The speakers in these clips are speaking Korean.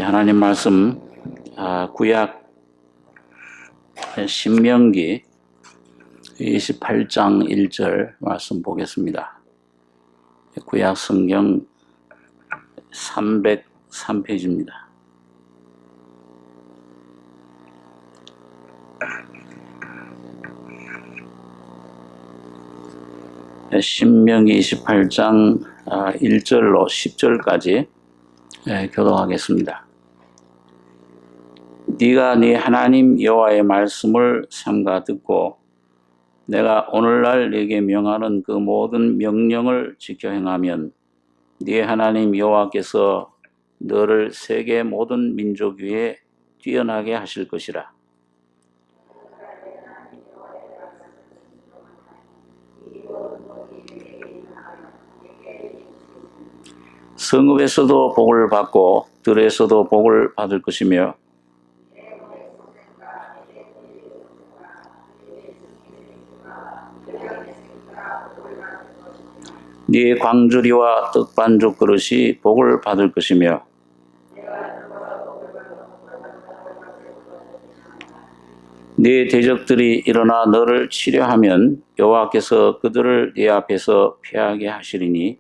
하나님 말씀 구약 신명기 28장 1절 말씀 보겠습니다. 구약 성경 303페이지입니다. 신명기 28장 1절로 10절까지 교독하겠습니다. 네가 네 하나님 여호와의 말씀을 삼가 듣고 내가 오늘날 네게 명하는 그 모든 명령을 지켜 행하면 네 하나님 여호와께서 너를 세계 모든 민족 위에 뛰어나게 하실 것이라. 성읍에서도 복을 받고 들에서도 복을 받을 것이며 네 광주리와 떡반죽 그릇이 복을 받을 것이며 네 대적들이 일어나 너를 치려하면 여호와께서 그들을 네 앞에서 피하게 하시리니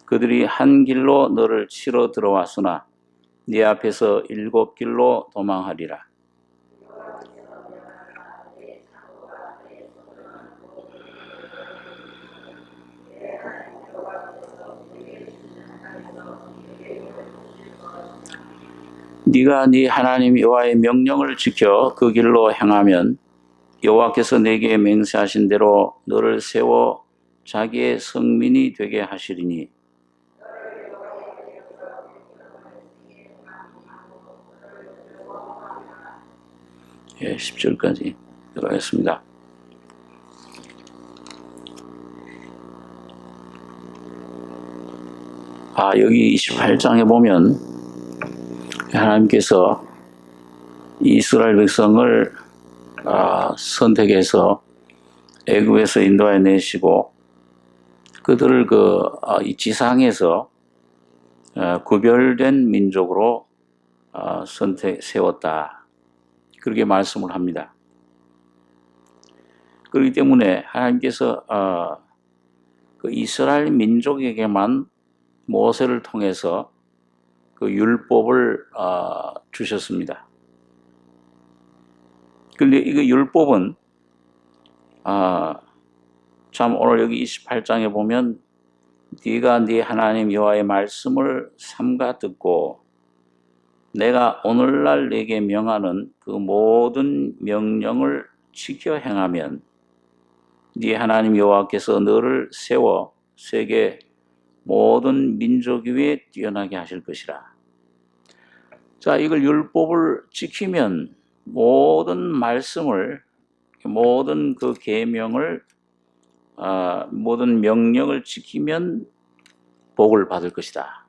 그들이 한 길로 너를 치러 들어왔으나 네 앞에서 7길로 도망하리라. 네가 네 하나님 여호와의 명령을 지켜 그 길로 행하면 여호와께서 네게 맹세하신 대로 너를 세워 자기의 성민이 되게 하시리니 예, 10절까지 들어가겠습니다. 여기 28장에 보면 하나님께서 이스라엘 백성을 선택해서 애굽에서 인도해 내시고 그들을 이 지상에서 구별된 민족으로 세웠다. 그렇게 말씀을 합니다. 그렇기 때문에 하나님께서 그 이스라엘 민족에게만 모세를 통해서 그 율법을 주셨습니다. 그런데 이 율법은 참 오늘 여기 28장에 보면 네가 네 하나님 여호와의 말씀을 삼가 듣고 내가 오늘날 네게 명하는 그 모든 명령을 지켜 행하면 네 하나님 여호와께서 너를 세워 세계 모든 민족 위에 뛰어나게 하실 것이라. 자, 이걸 율법을 지키면 모든 말씀을 모든 그 계명을 모든 명령을 지키면 복을 받을 것이다.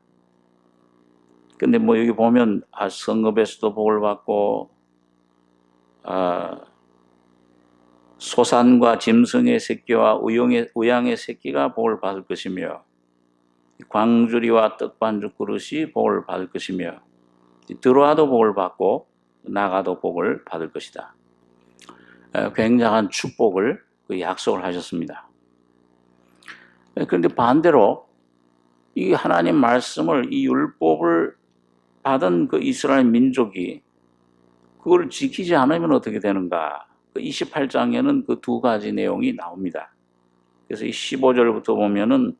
근데 여기 보면 성읍에서도 복을 받고 소산과 짐승의 새끼와 우양의 새끼가 복을 받을 것이며 광주리와 떡반죽 그릇이 복을 받을 것이며 들어와도 복을 받고 나가도 복을 받을 것이다. 굉장한 축복을 약속을 하셨습니다. 그런데 반대로 이 하나님 말씀을 이 율법을 받은 그 이스라엘 민족이 그걸 지키지 않으면 어떻게 되는가? 28장에는 그 두 가지 내용이 나옵니다. 그래서 이 15절부터 보면은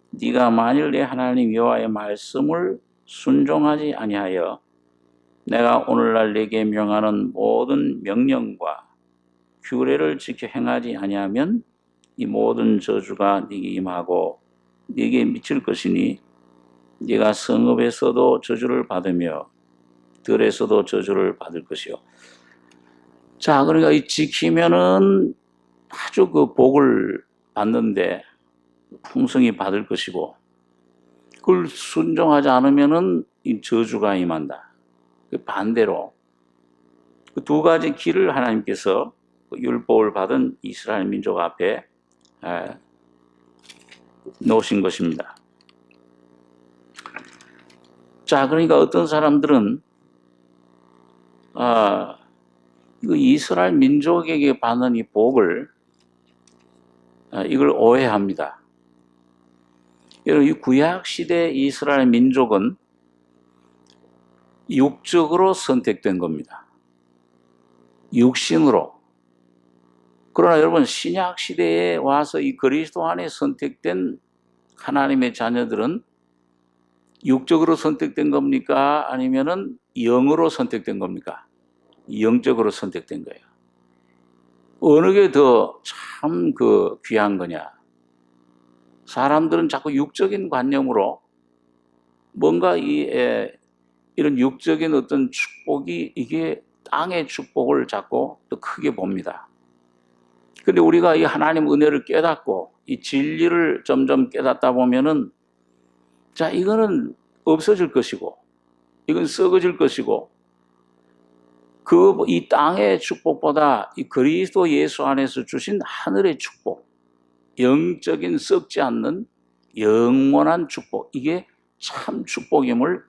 네가 만일 내 하나님 여호와의 말씀을 순종하지 아니하여 내가 오늘날 네게 명하는 모든 명령과 규례를 지켜 행하지 아니하면 이 모든 저주가 네게 임하고 네게 미칠 것이니 네가 성읍에서도 저주를 받으며 들에서도 저주를 받을 것이요. 자, 그러니까 이 지키면은 아주 그 복을 받는데 풍성히 받을 것이고 그걸 순종하지 않으면은 이 저주가 임한다. 반대로 그 두 가지 길을 하나님께서 율법을 받은 이스라엘 민족 앞에 놓으신 것입니다. 자, 그러니까 어떤 사람들은 이거 이스라엘 민족에게 받는 이 복을 이걸 오해합니다. 여러분, 이 구약 시대 이스라엘 민족은 육적으로 선택된 겁니다. 육신으로. 그러나 여러분, 신약 시대에 와서 이 그리스도 안에 선택된 하나님의 자녀들은 육적으로 선택된 겁니까? 아니면은 영으로 선택된 겁니까? 영적으로 선택된 거예요. 어느 게 더 참 귀한 거냐? 사람들은 자꾸 육적인 관념으로 뭔가 이런 육적인 어떤 축복이 이게 땅의 축복을 자꾸 또 크게 봅니다. 근데 우리가 이 하나님 은혜를 깨닫고 이 진리를 점점 깨닫다 보면은 자, 이거는 없어질 것이고 이건 썩어질 것이고 이 땅의 축복보다 이 그리스도 예수 안에서 주신 하늘의 축복, 영적인 썩지 않는 영원한 축복, 이게 참 축복임을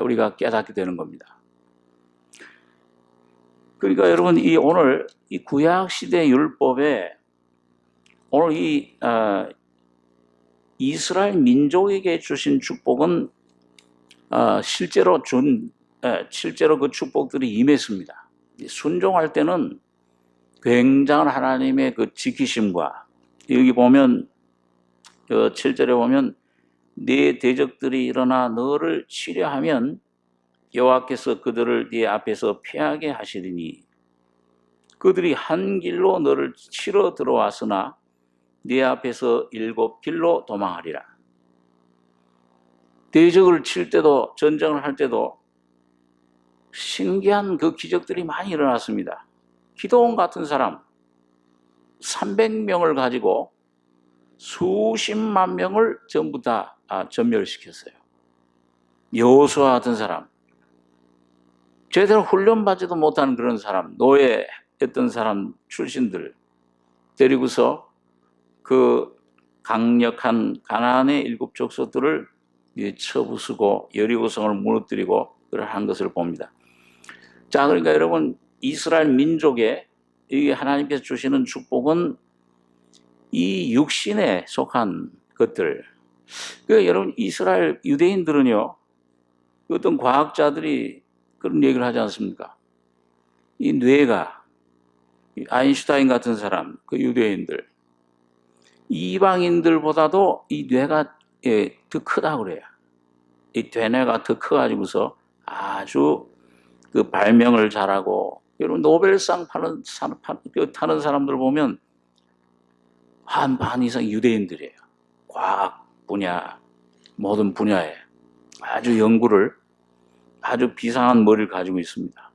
우리가 깨닫게 되는 겁니다. 그러니까 여러분, 오늘 이 구약 시대 율법에 오늘 이스라엘 민족에게 주신 축복은 실제로 그 축복들이 임했습니다. 순종할 때는 굉장한 하나님의 그 지키심과 여기 보면 7절에 보면 네 대적들이 일어나 너를 치려 하면 여호와께서 그들을 네 앞에서 패하게 하시리니 그들이 한 길로 너를 치러 들어왔으나 네 앞에서 7길로 도망하리라. 대적을 칠 때도 전쟁을 할 때도 신기한 그 기적들이 많이 일어났습니다. 기도원 같은 사람 300명을 가지고 수십만 명을 전부 다 전멸시켰어요. 여호수아 같은 사람 제대로 훈련받지도 못하는 그런 사람, 노예였던 사람 출신들 데리고서 그 강력한 가나안의 7 족속들을 쳐부수고 여리고성을 무너뜨리고 한 것을 봅니다. 자, 그러니까 여러분, 이스라엘 민족에 이 하나님께서 주시는 축복은 이 육신에 속한 것들. 그러니까 여러분, 이스라엘 유대인들은요, 어떤 과학자들이 그런 얘기를 하지 않습니까? 이 뇌가 아인슈타인 같은 사람, 그 유대인들, 이방인들보다도 이 뇌가 더 크다고 그래요. 이 대뇌가 더 커가지고서 아주 그 발명을 잘하고, 여러분 노벨상 타는 사람들 보면 한 반 이상 유대인들이에요. 과학 분야, 모든 분야에 아주 연구를 아주 비상한 머리를 가지고 있습니다.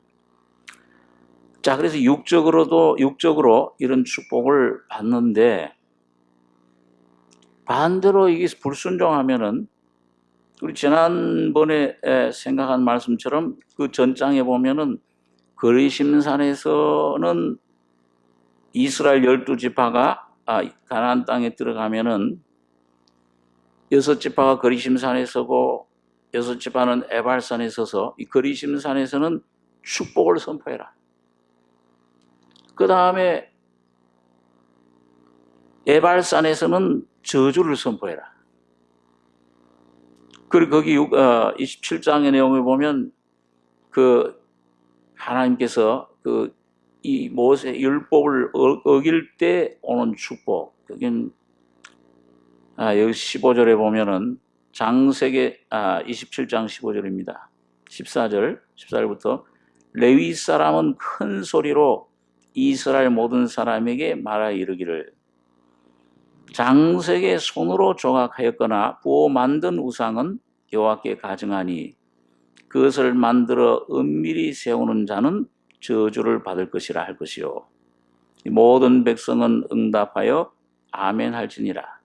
자, 그래서 육적으로 이런 축복을 받는데 반대로 이게 불순종하면은 우리 지난번에 생각한 말씀처럼 그 전장에 보면은 거리심산에서는 이스라엘 12지파가 가나안 땅에 들어가면은 6지파가 거리심산에 서고 6지파는 에발산에 서서 이 거리심산에서는 축복을 선포해라. 그 다음에 에발산에서는 저주를 선포해라. 그리고 거기 27장의 내용을 보면 그 하나님께서 이 모세 율법을 어길 때 오는 축복. 여긴 여기 15절에 보면은 장세기 27장 15절입니다. 14절부터 레위 사람은 큰 소리로 이스라엘 모든 사람에게 말하 이르기를 장색의 손으로 조각하였거나 부어 만든 우상은 여호와께 가증하니 그것을 만들어 은밀히 세우는 자는 저주를 받을 것이라 할 것이요 모든 백성은 응답하여 아멘 할지니라.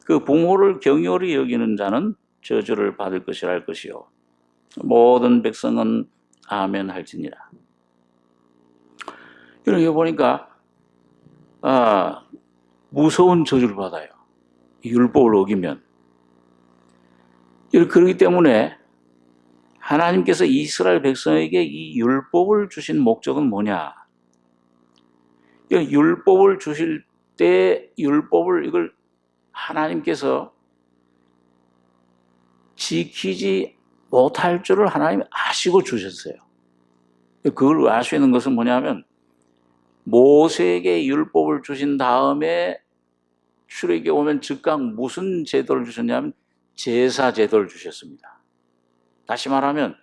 그 부모를 경홀히 여기는 자는 저주를 받을 것이라 할 것이요 모든 백성은 아멘 할지니라. 이렇게 보니까 무서운 저주를 받아요. 율법을 어기면. 그렇기 때문에 하나님께서 이스라엘 백성에게 이 율법을 주신 목적은 뭐냐? 율법을 주실 때 율법을 이걸 하나님께서 지키지 못할 줄을 하나님이 아시고 주셨어요. 그걸 아시는 것은 뭐냐면 모세에게 율법을 주신 다음에 출애굽에 오면 즉각 무슨 제도를 주셨냐면 제사 제도를 주셨습니다. 다시 말하면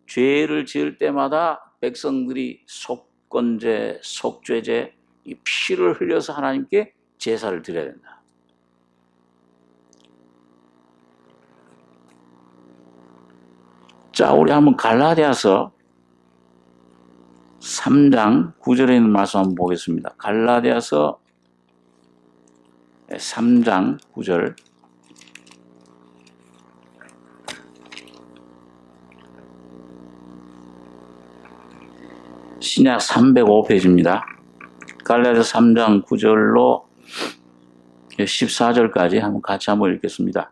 죄를 지을 때마다 백성들이 속건제, 속죄제, 이 피를 흘려서 하나님께 제사를 드려야 된다. 자, 우리 한번 갈라디아서 3장 9절에 있는 말씀 한번 보겠습니다. 갈라디아서 3장 9절. 신약 305페이지입니다. 갈라디아서 3장 9절로 14절까지 한번 같이 한번 읽겠습니다.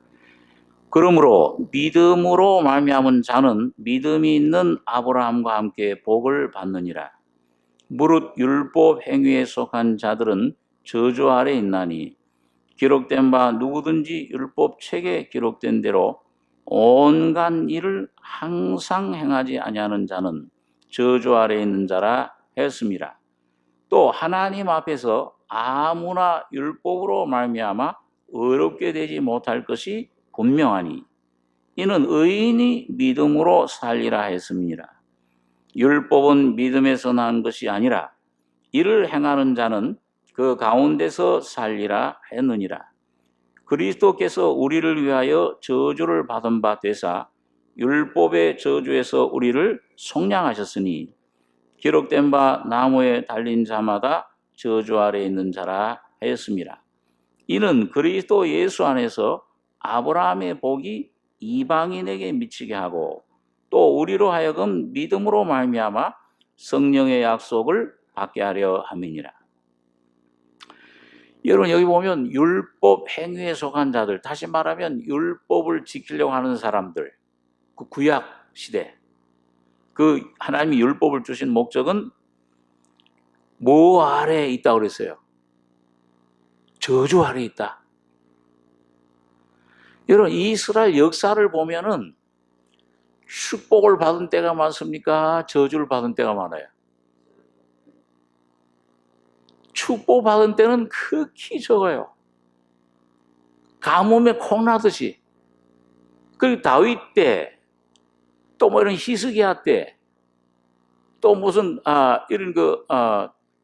그러므로 믿음으로 말미암은 자는 믿음이 있는 아브라함과 함께 복을 받느니라. 무릇 율법 행위에 속한 자들은 저주 아래 있나니 기록된 바 누구든지 율법 책에 기록된 대로 온갖 일을 항상 행하지 아니하는 자는 저주 아래 있는 자라 했습니다. 또 하나님 앞에서 아무나 율법으로 말미암아 의롭게 되지 못할 것이 분명하니 이는 의인이 믿음으로 살리라 했습니다. 율법은 믿음에서 난 것이 아니라 이를 행하는 자는 그 가운데서 살리라 했느니라. 그리스도께서 우리를 위하여 저주를 받은 바 되사 율법의 저주에서 우리를 속량하셨으니 기록된 바 나무에 달린 자마다 저주 아래 있는 자라 하였습니다. 이는 그리스도 예수 안에서 아브라함의 복이 이방인에게 미치게 하고 또 우리로 하여금 믿음으로 말미암아 성령의 약속을 받게 하려 함이니라. 여러분 여기 보면 율법 행위에 속한 자들, 다시 말하면 율법을 지키려고 하는 사람들, 그 구약 시대, 그 하나님이 율법을 주신 목적은 뭐 아래에 있다고 그랬어요? 저주 아래에 있다. 여러분 이스라엘 역사를 보면은 축복을 받은 때가 많습니까? 저주를 받은 때가 많아요. 축복 받은 때는 극히 적어요. 가뭄에 콩나듯이. 그리고 다윗 때, 또 뭐 이런 히스기야 때, 또 무슨 이런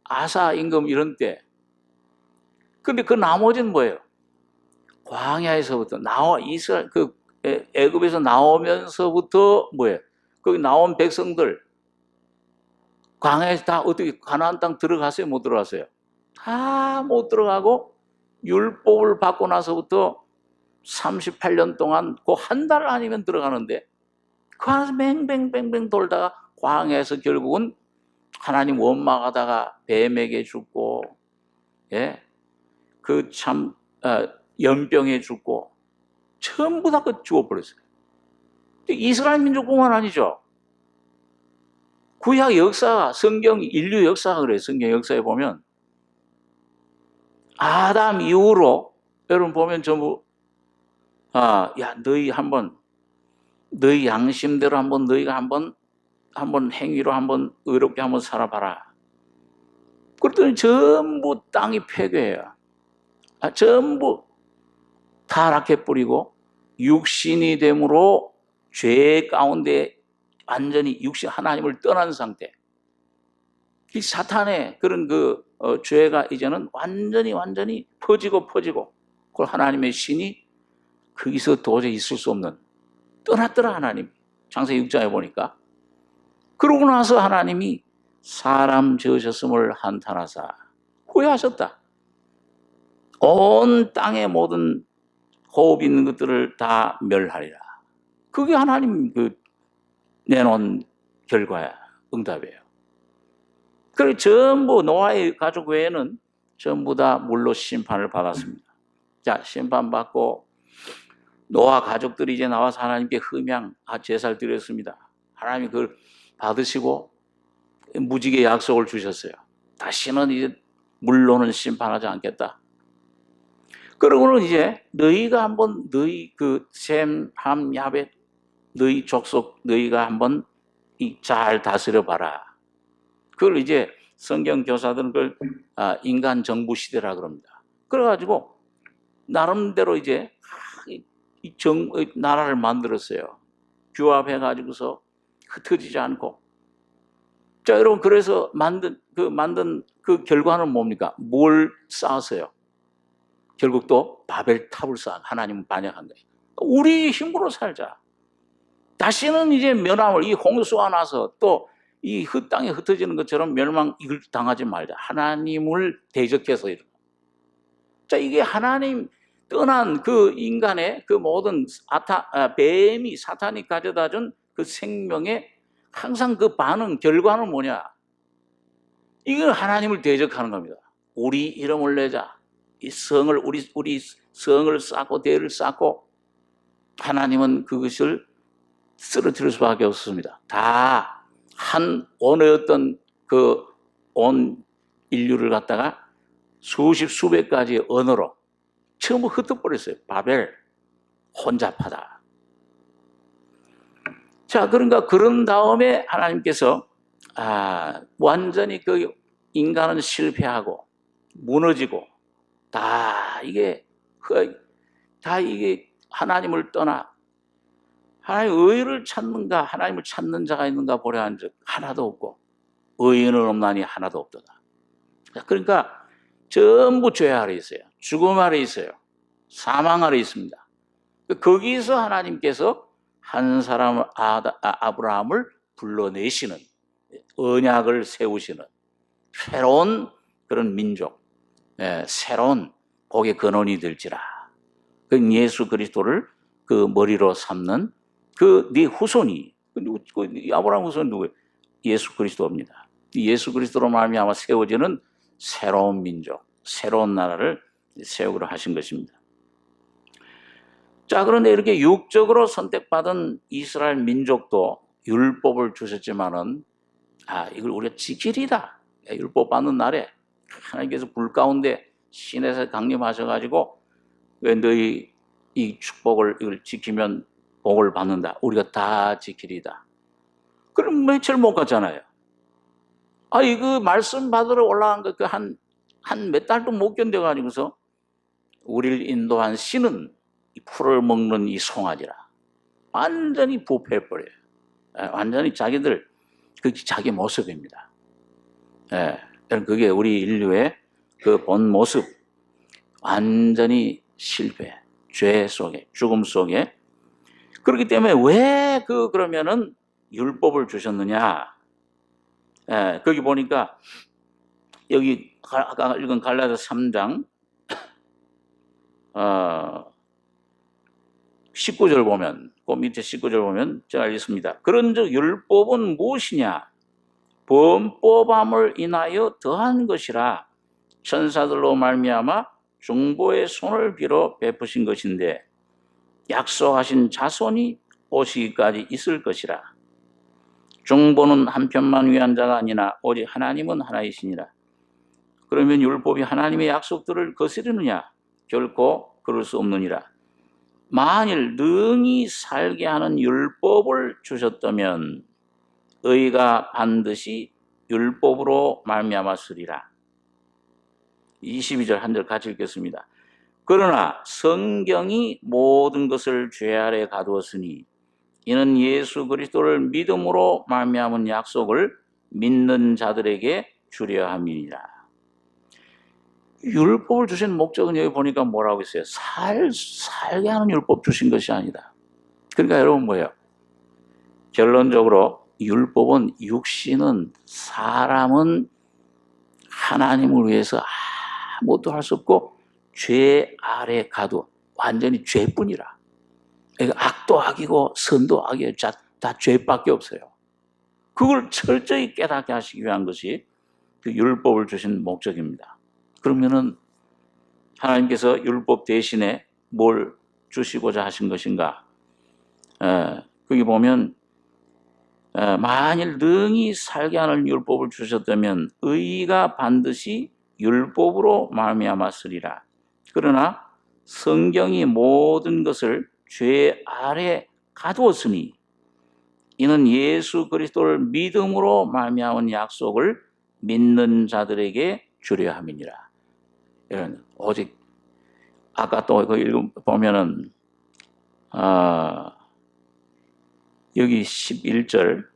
아사 임금 이런 때. 근데 그 나머지는 뭐예요? 광야에서부터 이스라엘 애굽에서 나오면서부터 뭐예요? 거기 나온 백성들 광야에서 다 어떻게 가나안 땅 들어갔어요? 못 들어갔어요? 다 못 들어가고 율법을 받고 나서부터 38년 동안 그 한 달 아니면 들어가는데 그 안에서 뱅뱅뱅뱅 돌다가 광야에서 결국은 하나님 원망하다가 뱀에게 죽고, 예, 그 참 연병에 죽고 전부 다 죽어버렸어요. 이스라엘 민족뿐만 아니죠. 구약 역사, 성경 인류 역사가 그래요. 성경 역사에 보면 아담 이후로 여러분 보면 전부 야 너희 한번 너희 양심대로 한번 너희가 한번 행위로 한번 의롭게 한번 살아봐라. 그랬더니 전부 땅이 폐괴해요. 전부 타락해 뿌리고 육신이 됨으로 죄 가운데 완전히 육신 하나님을 떠난 상태. 이 사탄의 그런 죄가 이제는 완전히 퍼지고 그걸 하나님의 신이 거기서 도저히 있을 수 없는 떠났더라 하나님. 창세기 6장에 보니까. 그러고 나서 하나님이 사람 지으셨음을 한탄하사 후회하셨다. 온 땅의 모든 호흡 있는 것들을 다 멸하리라. 그게 하나님 내놓은 결과야, 응답이에요. 그리고 전부 노아의 가족 외에는 전부 다 물로 심판을 받았습니다. 자, 심판받고 노아 가족들이 이제 나와서 하나님께 제사를 드렸습니다. 하나님이 그걸 받으시고 무지개 약속을 주셨어요. 다시는 이제 물로는 심판하지 않겠다. 그러고는 이제 너희가 한번 너희 그 셈, 함, 야벳 너희 족속 너희가 한번 잘 다스려 봐라. 그걸 이제 성경 교사들은 그걸 인간 정부 시대라 그럽니다. 그래가지고 나름대로 이제 나라를 만들었어요. 규합해가지고서 흩어지지 않고. 자, 여러분, 그래서 만든 그 결과는 뭡니까? 뭘 쌓았어요? 결국 또 바벨탑을 쌓은 하나님은 반역한 거예요. 우리 힘으로 살자. 다시는 이제 멸함을, 이 홍수가 나서 또 이 땅에 흩어지는 것처럼 멸망 이걸 당하지 말자. 하나님을 대적해서 이런. 자, 이게 하나님 떠난 그 인간의 그 모든 뱀이 사탄이 가져다 준 그 생명의 항상 그 반응, 결과는 뭐냐? 이건 하나님을 대적하는 겁니다. 우리 이름을 내자. 이 성을, 우리 성을 쌓고 대를 쌓고 하나님은 그것을 쓰러뜨릴 수밖에 없습니다. 다 한 원의 어떤 그 온 인류를 갖다가 수십 수백 가지의 언어로 전부 흩어버렸어요. 바벨, 혼잡하다. 자, 그러니까 그런 다음에 하나님께서 완전히 그 인간은 실패하고 무너지고 다 이게 하나님을 떠나 하나님 의를 찾는가 하나님을 찾는 자가 있는가 보려 한 적 하나도 없고 의인은 없나니 하나도 없도다. 그러니까 전부 죄 아래 있어요. 죽음 아래 있어요. 사망 아래 있습니다. 거기서 하나님께서 한 사람 아브라함을 불러내시는 언약을 세우시는 새로운 그런 민족, 새로운 복의 근원이 될지라. 그 예수 그리스도를 그 머리로 삼는 그 네 후손이 아브라함 후손 누구예요? 예수 그리스도입니다. 예수 그리스도로 말미암아 세워지는 새로운 민족, 새로운 나라를 세우기로 하신 것입니다. 자, 그런데 이렇게 육적으로 선택받은 이스라엘 민족도 율법을 주셨지만은 이걸 우리가 지키리다. 율법 받는 날에 하나님께서 불 가운데 신에서 강림하셔가지고 왜 너희 이 축복을 이걸 지키면 복을 받는다. 우리가 다 지키리다. 그럼 며칠 못 갔잖아요. 이거 말씀 받으러 올라간 거 한 몇 달도 못 견뎌가지고서 우리를 인도한 신은 이 풀을 먹는 이 송아지라. 완전히 부패해버려요. 완전히 자기들, 자기 모습입니다. 그게 우리 인류의 그 본 모습. 완전히 실패, 죄 속에, 죽음 속에. 그렇기 때문에 왜 그러면은 율법을 주셨느냐? 거기 보니까 여기 아까 읽은 갈라디아 3장 19절 보면 그 밑에 19절 보면 제가 읽습니다. 그런즉 율법은 무엇이냐? 범법함을 인하여 더한 것이라 천사들로 말미암아 중보의 손을 빌어 베푸신 것인데 약속하신 자손이 오시기까지 있을 것이라. 중보는 한편만 위한 자가 아니나 오직 하나님은 하나이시니라. 그러면 율법이 하나님의 약속들을 거스르느냐? 결코 그럴 수 없느니라. 만일 능히 살게 하는 율법을 주셨다면 의가 반드시 율법으로 말미암았으리라. 22절 한 절 같이 읽겠습니다. 그러나 성경이 모든 것을 죄 아래 가두었으니 이는 예수 그리스도를 믿음으로 말미암은 약속을 믿는 자들에게 주려 함이니라. 율법을 주신 목적은 여기 보니까 뭐라고 했어요? 살게 하는 율법 주신 것이 아니다. 그러니까 여러분 뭐예요? 결론적으로 율법은 육신은 사람은 하나님을 위해서 아무것도 할 수 없고 죄 아래 가두 완전히 죄뿐이라. 그러니까 악도 악이고 선도 악이에요. 다 죄밖에 없어요. 그걸 철저히 깨닫게 하시기 위한 것이 그 율법을 주신 목적입니다. 그러면은 하나님께서 율법 대신에 뭘 주시고자 하신 것인가? 거기 보면 만일 능히 살게 하는 율법을 주셨다면 의가 반드시 율법으로 말미암았으리라. 그러나 성경이 모든 것을 죄 아래 가두었으니 이는 예수 그리스도를 믿음으로 말미암은 약속을 믿는 자들에게 주려 함이니라. 이런 오직 아까 또 그 읽어보면은 여기 11절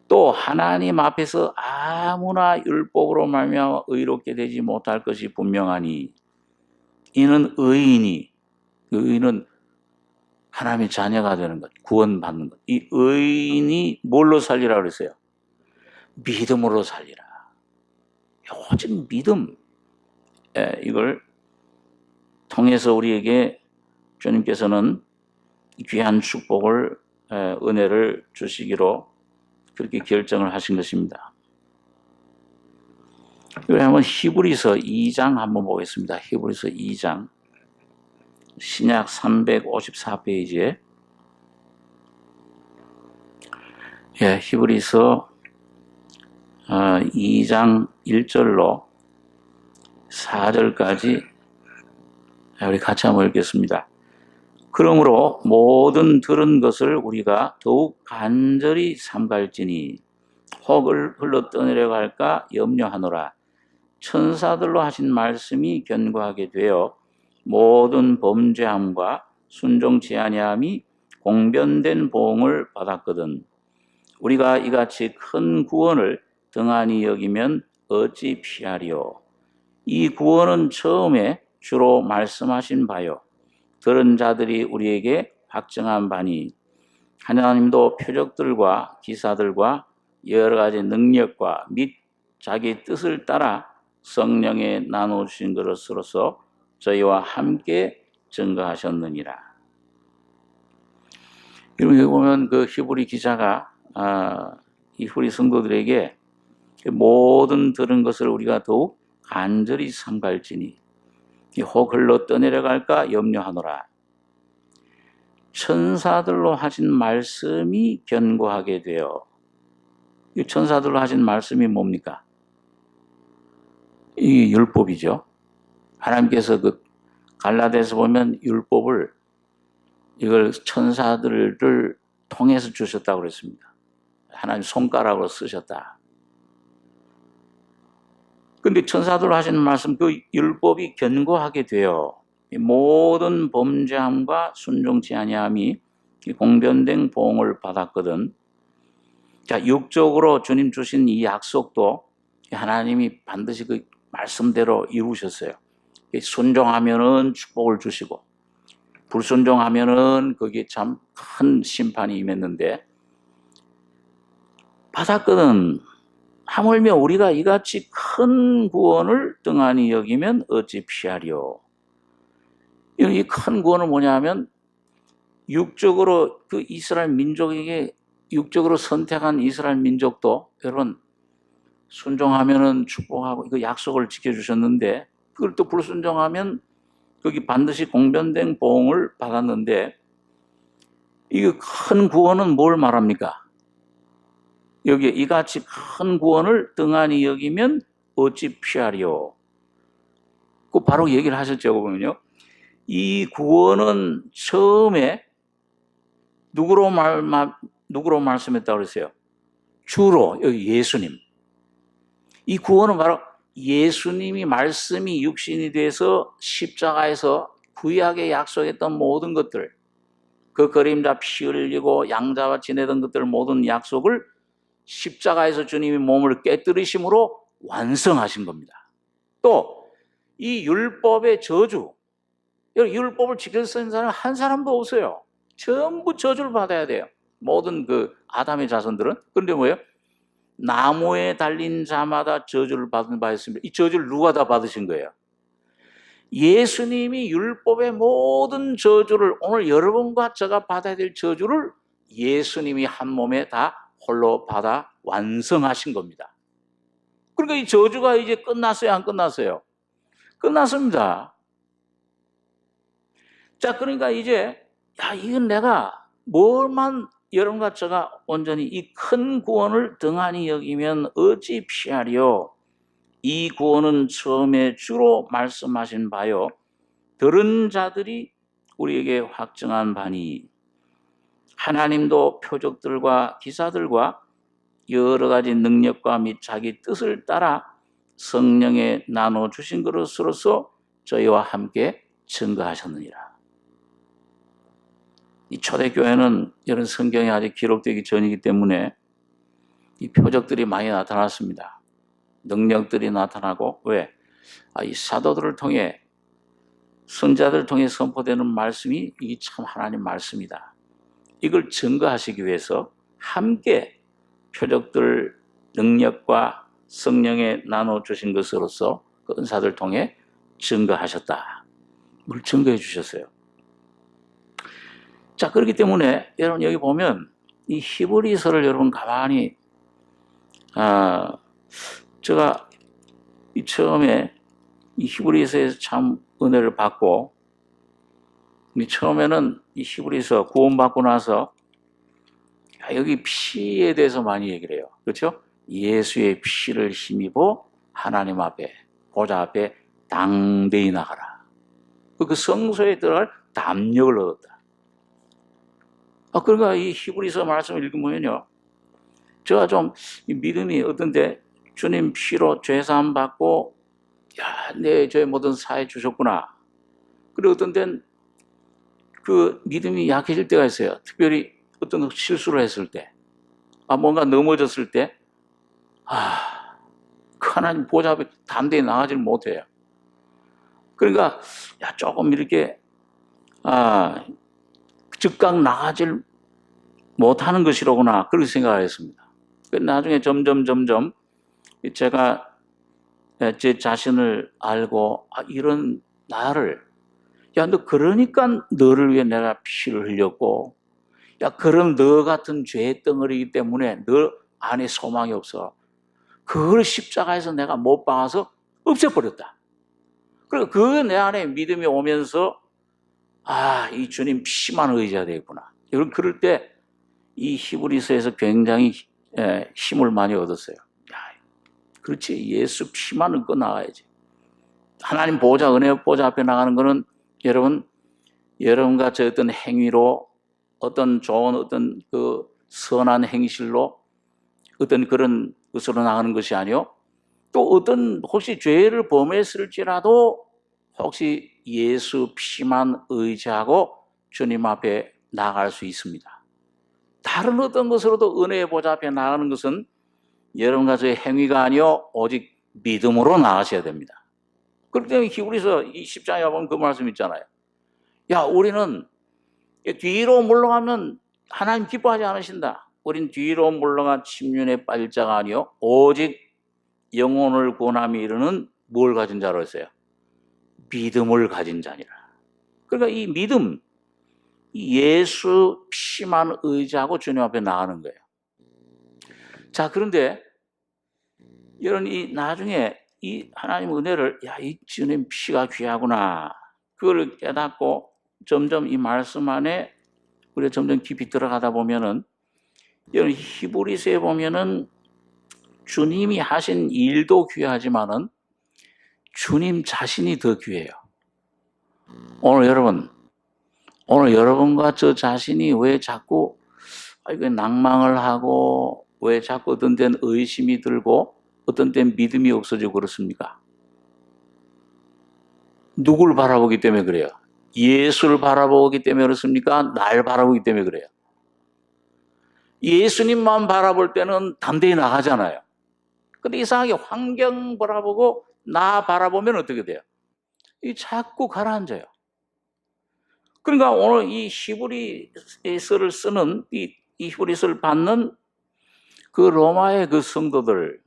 또 하나님 앞에서 아무나 율법으로 말미암아 의롭게 되지 못할 것이 분명하니 이는 의인이 그 의인은 하나님의 자녀가 되는 것, 구원받는 것. 이 의인이 뭘로 살리라 그랬어요? 믿음으로 살리라. 오직 믿음. 이걸 통해서 우리에게 주님께서는 귀한 축복을 은혜를 주시기로 그렇게 결정을 하신 것입니다. 그래 한번 히브리서 2장 한번 보겠습니다. 히브리서 2장 신약 354페이지에 히브리서 2장 1절로 4절까지 우리 같이 한번 읽겠습니다. 그러므로 모든 들은 것을 우리가 더욱 간절히 삼갈지니 혹 흘러 떠내려갈까 염려하노라. 천사들로 하신 말씀이 견고하게 되어 모든 범죄함과 순종치 아니함이 공변된 보응을 받았거든. 우리가 이같이 큰 구원을 등한히 여기면 어찌 피하리요. 이 구원은 처음에 주로 말씀하신 바요. 들은 자들이 우리에게 확증한 바니 하나님도 표적들과 기사들과 여러 가지 능력과 및 자기 뜻을 따라 성령에 나누신 것으로서 저희와 함께 증거하셨느니라. 여기 보면 그 히브리 기자가 히브리 성도들에게 모든 들은 것을 우리가 더욱 간절히 삼갈지니 혹 흘러 떠내려갈까 염려하노라. 천사들로 하신 말씀이 견고하게 되어 이 천사들로 하신 말씀이 뭡니까? 이 율법이죠. 하나님께서 그 갈라디아서 보면 율법을 이걸 천사들을 통해서 주셨다고 그랬습니다. 하나님 손가락으로 쓰셨다. 근데 천사들로 하시는 말씀 그 율법이 견고하게 되어 모든 범죄함과 순종치 아니함이 공변된 보응을 받았거든. 자, 육적으로 주님 주신 이 약속도 하나님이 반드시 그 말씀대로 이루셨어요. 순종하면은 축복을 주시고 불순종하면은 거기에 참 큰 심판이 임했는데 받았거든. 하물며 우리가 이같이 큰 구원을 등한히 여기면 어찌 피하리요. 이 큰 구원은 뭐냐면 육적으로 그 이스라엘 민족에게 육적으로 선택한 이스라엘 민족도 여러분 순종하면은 축복하고 그 약속을 지켜주셨는데 그걸 또 불순종하면 거기 반드시 공변된 보응을 받았는데 이 큰 구원은 뭘 말합니까? 여기에 이같이 큰 구원을 등한히 여기면 어찌 피하리요? 그 바로 얘기를 하셨죠. 보면요. 이 구원은 처음에 누구로 말씀했다고 그랬어요? 주로 여기 예수님. 이 구원은 바로 예수님이 말씀이 육신이 돼서 십자가에서 구약에 약속했던 모든 것들 그 그림자 피 흘리고 양자와 지내던 것들 모든 약속을 십자가에서 주님이 몸을 깨뜨리심으로 완성하신 겁니다. 또 이 율법의 저주 율법을 지켜 쓰는 사람 한 사람도 없어요. 전부 저주를 받아야 돼요. 모든 그 아담의 자손들은. 그런데 뭐예요? 나무에 달린 자마다 저주를 받은 바 있습니다. 이 저주를 누가 다 받으신 거예요? 예수님이 율법의 모든 저주를 오늘 여러분과 제가 받아야 될 저주를 예수님이 한 몸에 다 홀로 받아 완성하신 겁니다. 그러니까 이 저주가 이제 끝났어요? 안 끝났어요? 끝났습니다. 자, 그러니까 이제 이건 내가 뭘만 여러분과 제가 온전히 이 큰 구원을 등한히 여기면 어찌 피하리요? 이 구원은 처음에 주로 말씀하신 바요. 들은 자들이 우리에게 확증한 바니 하나님도 표적들과 기사들과 여러 가지 능력과 및 자기 뜻을 따라 성령에 나눠주신 것으로서 저희와 함께 증거하셨느니라. 이 초대교회는 이런 성경이 아직 기록되기 전이기 때문에 이 표적들이 많이 나타났습니다. 능력들이 나타나고 왜? 이 사도들을 통해 선자들을 통해 선포되는 말씀이 이게 참 하나님 말씀이다. 이걸 증거하시기 위해서 함께 표적들 능력과 성령에 나눠주신 것으로서 그 은사들 통해 증거하셨다. 그걸 증거해 주셨어요. 자, 그렇기 때문에 여러분 여기 보면 이 히브리서를 여러분 가만히 제가 이 처음에 이 히브리서에서 참 은혜를 받고 처음에는 이 히브리서 구원받고 나서 여기 피에 대해서 많이 얘기를 해요. 그렇죠? 예수의 피를 힘입어 하나님 앞에 보좌 앞에 당대히 나가라. 그 성소에 들어갈 담력을 얻었다. 그러니까 이 히브리서 말씀을 읽으면요, 제가 좀 믿음이 어떤데 주님 피로 죄사함 받고 내 죄 모든 사해 주셨구나. 그리고 어떤 때는 그 믿음이 약해질 때가 있어요. 특별히 어떤 실수를 했을 때, 뭔가 넘어졌을 때, 그 하나님 보좌 앞에 담대히 나가질 못해요. 그러니까 조금 이렇게 즉각 나가질 못하는 것이로구나 그렇게 생각을 했습니다. 나중에 점점 제가 제 자신을 알고 이런 나를 너 그러니까 너를 위해 내가 피를 흘렸고 그런 너 같은 죄의 덩어리이기 때문에 너 안에 소망이 없어. 그걸 십자가에서 내가 못 박아서 없애버렸다. 그리고 그 내 안에 믿음이 오면서 이 주님 피만 의지해야 되겠구나. 그럴 때 이 히브리서에서 굉장히 힘을 많이 얻었어요. 그렇지, 예수 피만 얻고 나가야지. 하나님 보좌, 은혜 보좌 앞에 나가는 거는 여러분과 저 어떤 행위로 어떤 좋은 어떤 그 선한 행실로 어떤 그런 것으로 나가는 것이 아니요. 또 어떤 혹시 죄를 범했을지라도 혹시 예수 피만 의지하고 주님 앞에 나갈 수 있습니다. 다른 어떤 것으로도 은혜의 보좌 앞에 나가는 것은 여러분과 저의 행위가 아니요 오직 믿음으로 나가셔야 됩니다. 그렇기 때문에 히브리서 10장에 보면 그 말씀 있잖아요. 우리는 뒤로 물러가면 하나님 기뻐하지 않으신다. 우린 뒤로 물러가 침륜에 빠질 자가 아니요 오직 영혼을 구원함에 이르는 뭘 가진 자로 했어요? 믿음을 가진 자니라. 그러니까 이 믿음, 예수 피만 의지하고 주님 앞에 나가는 거예요. 자, 그런데 여러분 나중에 이 하나님 은혜를 이 주님 피가 귀하구나 그걸 깨닫고 점점 이 말씀 안에 우리가 점점 깊이 들어가다 보면은 여러분 히브리서에 보면은 주님이 하신 일도 귀하지만은 주님 자신이 더 귀해요. 오늘 여러분과 저 자신이 왜 자꾸 낭망을 하고 왜 자꾸 어떤 때는 의심이 들고 어떤 때는 믿음이 없어지고 그렇습니까? 누굴 바라보기 때문에 그래요? 예수를 바라보기 때문에 그렇습니까? 날 바라보기 때문에 그래요? 예수님만 바라볼 때는 담대히 나가잖아요. 근데 이상하게 환경 바라보고 나 바라보면 어떻게 돼요? 자꾸 가라앉아요. 그러니까 오늘 이 히브리서를 쓰는 이 히브리서를 받는 그 로마의 그 성도들,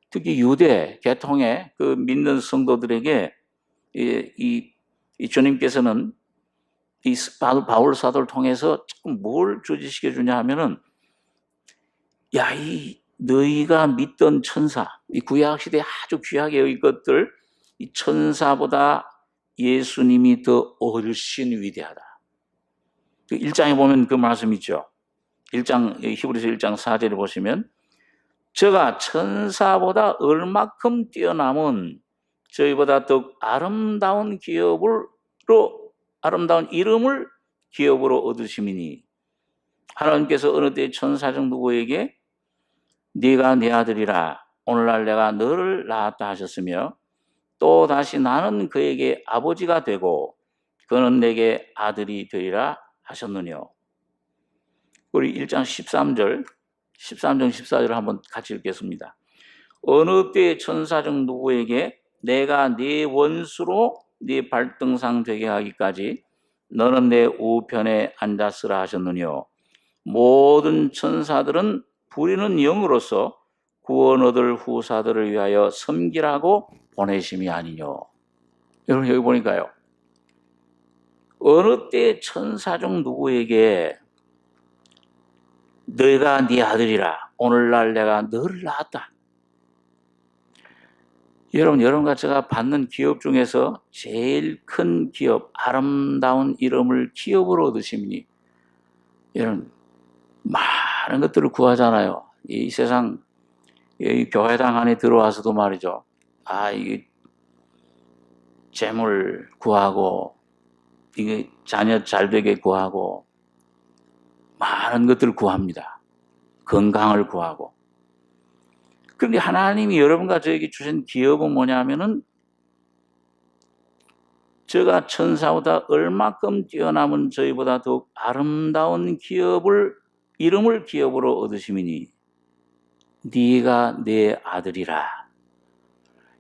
특히 유대 계통의 그 믿는 성도들에게 이 주님께서는 이 바울 사도를 통해서 뭘 주지시켜 주냐 하면은 너희가 믿던 천사, 이 구약 시대에 아주 귀하게 여긴 것들, 이 천사보다 예수님이 더 훨씬 위대하다. 그 1장에 보면 그 말씀 있죠. 히브리서 1장 4절에 보시면 저가 천사보다 얼마큼 뛰어남은 저희보다 더욱 아름다운 이름을 기업으로 얻으심이니 하나님께서 어느 때 천사 중 누구에게 네가 내 아들이라 오늘날 내가 너를 낳았다 하셨으며 또 다시 나는 그에게 아버지가 되고 그는 내게 아들이 되리라 하셨느뇨. 우리 1장 13절 14절 한번 같이 읽겠습니다. 어느 때 천사 중 누구에게 내가 네 원수로 네 발등상 되게 하기까지 너는 내 우편에 앉았으라 하셨느뇨. 모든 천사들은 부리는 영으로서 구원 얻을 후사들을 위하여 섬기라고 보내심이 아니뇨. 여러분 여기 보니까요. 어느 때 천사 중 누구에게 너가 네 아들이라 오늘날 내가 너를 낳았다. 여러분과 제가 받는 기업 중에서 제일 큰 기업, 아름다운 이름을 기업으로 얻으심이니 여러분 많은 것들을 구하잖아요. 이 세상 이 교회당 안에 들어와서도 말이죠. 이게 재물 구하고 이게 자녀 잘 되게 구하고 많은 것들을 구합니다. 건강을 구하고. 그런데 하나님이 여러분과 저에게 주신 기업은 뭐냐면은 저가 천사보다 얼마큼 뛰어남은 저희보다 더욱 아름다운 이름을 기업으로 얻으심이니 네가 내 아들이라.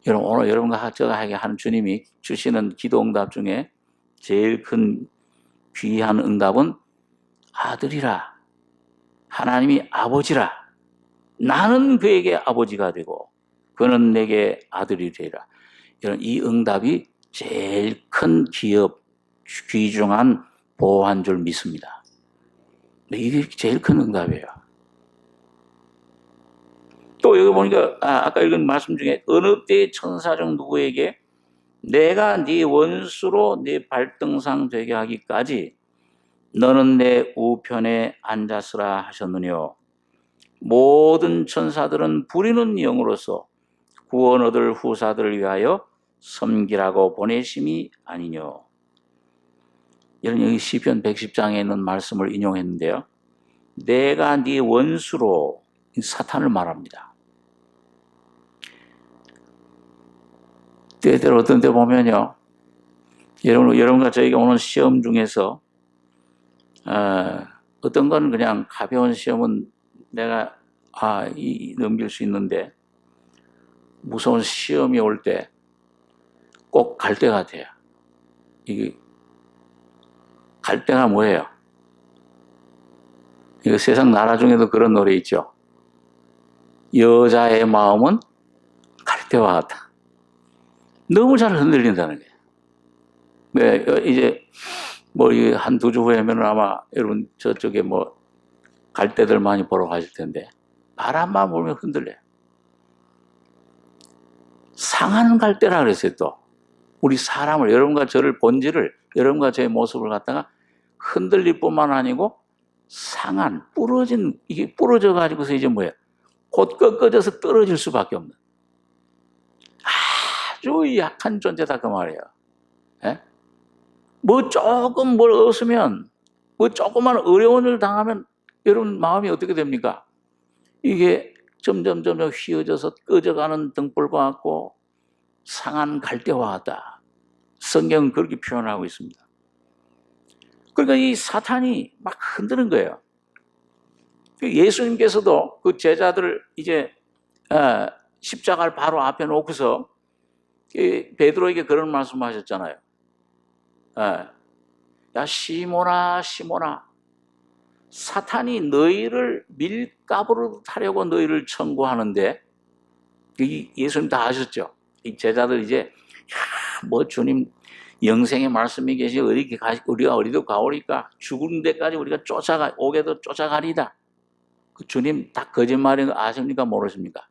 여러분 오늘 여러분과 제가 하는 주님이 주시는 기도 응답 중에 제일 큰 귀한 응답은 아들이라. 하나님이 아버지라. 나는 그에게 아버지가 되고 그는 내게 아들이 되리라. 여러분 이 응답이 제일 큰 기업, 귀중한 보호한 줄 믿습니다. 이게 제일 큰 응답이에요. 또 여기 보니까 아까 읽은 말씀 중에 어느 때 천사 중 누구에게 내가 네 원수로 네 발등상 되게 하기까지 너는 내 우편에 앉았으라 하셨느뇨. 모든 천사들은 부리는 영으로서 구원 얻을 후사들을 위하여 섬기라고 보내심이 아니뇨. 여기 시편 110장에 있는 말씀을 인용했는데요. 내가 네 원수로 사탄을 말합니다. 때때로 어떤 때 보면요. 여러분과 저희가 오는 시험 중에서 어떤 건 그냥 가벼운 시험은 내가 넘길 수 있는데 무서운 시험이 올 때 꼭 갈 때가 돼요. 이게 갈 때가 뭐예요? 이거 세상 나라 중에도 그런 노래 있죠. 여자의 마음은 갈 때와 같다. 너무 잘 흔들린다는 거예요. 네, 이제 한두 주 후에는 아마 여러분 저쪽에 갈 때들 많이 보러 가실 텐데 바람만 불면 흔들려요. 상하는 갈대라 그랬어요. 또 우리 사람을 여러분과 저를 본질을 여러분과 저의 모습을 갖다가 흔들릴 뿐만 아니고 상한 이게 부러져 가지고서 이제 곧 꺾어져서 떨어질 수밖에 없는 아주 약한 존재다 그 말이에요. 예? 조금 뭘 얻으면 조그만 어려운 일 당하면 여러분 마음이 어떻게 됩니까? 이게 점점 휘어져서 꺼져가는 등불과 같고 상한 갈대와 같다. 성경은 그렇게 표현하고 있습니다. 그러니까 이 사탄이 막 흔드는 거예요. 예수님께서도 그 제자들을 이제 십자가를 바로 앞에 놓고서 베드로에게 그런 말씀하셨잖아요. 야 시몬아 시몬아 사탄이 너희를 밀가부로 타려고 너희를 청구하는데 예수님 다 아셨죠? 이 제자들 이제 주님 영생의 말씀이 계시 우리가 어디도 가오리까 죽은 데까지 우리가 오게도 쫓아가리다. 그 주님 다 거짓말인 거 아십니까 모르십니까?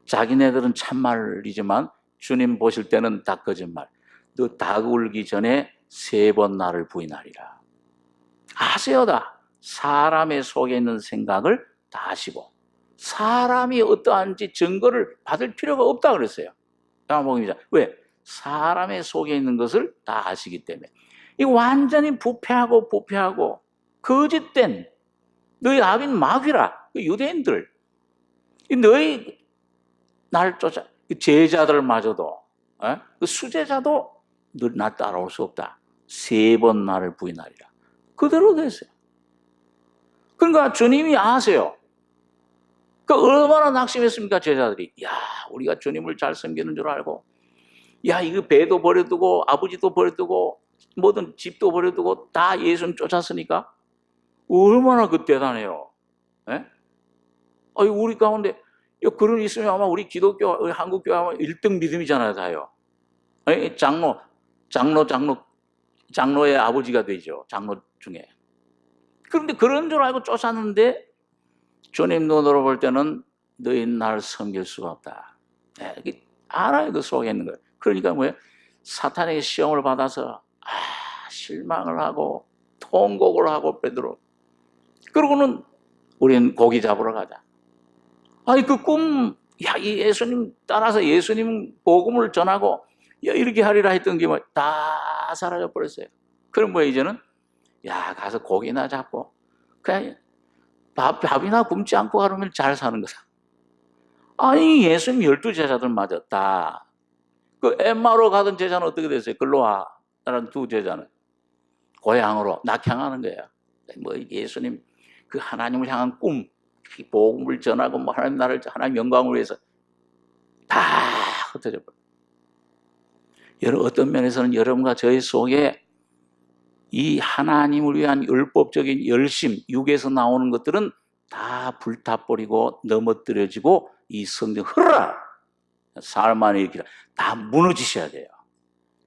자기네들은 참말이지만 주님 보실 때는 다 거짓말. 너 닭 울기 전에 3번 나를 부인하리라. 아세요 다. 사람의 속에 있는 생각을 다 아시고 사람이 어떠한지 증거를 받을 필요가 없다 그랬어요. 요한복음이죠. 왜? 사람의 속에 있는 것을 다 아시기 때문에. 이 완전히 부패하고 거짓된 너희 아비는 마귀라. 그 유대인들. 너희 날 쫓아 그 제자들마저도 그 수제자도 너 나 따라올 수 없다. 3번 나를 부인하리라. 그대로 됐어요. 그러니까 주님이 아세요. 그 얼마나 낙심했습니까 제자들이. 야 우리가 주님을 잘 섬기는 줄 알고 야 이거 배도 버려두고 아버지도 버려두고 뭐든 집도 버려두고 다 예수님 쫓았으니까 얼마나 그 대단해요. 예? 아니 우리 가운데 그런 있으면 아마 우리 기독교 우리 한국교회 아마 1등 믿음이잖아요 다요. 아니, 장로의 아버지가 되죠. 장로 중에. 그런데 그런 줄 알고 쫓았는데 주님 눈으로 볼 때는 너희 나를 섬길 수가 없다. 네, 알아요. 그 속에 있는 거예요. 그러니까 뭐예요? 사탄에게 시험을 받아서 실망을 하고 통곡을 하고 베드로. 그러고는 우리는 고기 잡으러 가자. 아니 그 꿈, 이 예수님 따라서 예수님 복음을 전하고 이렇게 하리라 했던 게 다 사라져 버렸어요. 그럼 뭐 이제는 가서 고기나 잡고 그냥 밥이나 굶지 않고 가면 잘 사는 거다. 아니 예수님 12제자들 맞았다. 그 엠마오로 가던 제자는 어떻게 됐어요? 글로아라는 2 제자는 고향으로 낙향하는 거예요. 뭐 예수님 그 하나님을 향한 꿈, 복음을 전하고 뭐 하나님 나라를 하나님 영광을 위해서 다 흩어져 버려요. 여러분 어떤 면에서는 여러분과 저희 속에 이 하나님을 위한 율법적인 열심, 육에서 나오는 것들은 다 불타버리고 넘어뜨려지고 이 성령 흐르라 삶 안에 일으키라 다 무너지셔야 돼요.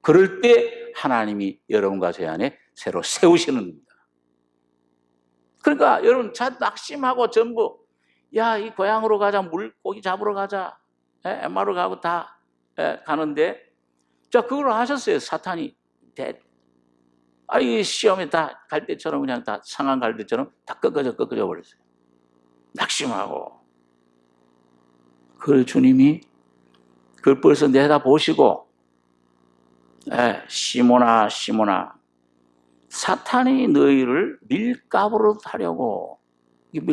그럴 때 하나님이 여러분과 제 안에 새로 세우시는 겁니다. 그러니까 여러분 자 낙심하고 전부 이 고향으로 가자 물고기 잡으러 가자 엠마로 가고 다 가는데 자 그걸 하셨어요. 사탄이 시험에 다 갈 때처럼 그냥 다 상한 갈 때처럼 다 꺾어져 버렸어요. 낙심하고. 그걸 주님이 그걸 벌써 내다보시고 시몬아 사탄이 너희를 밀가루로 하려고 이게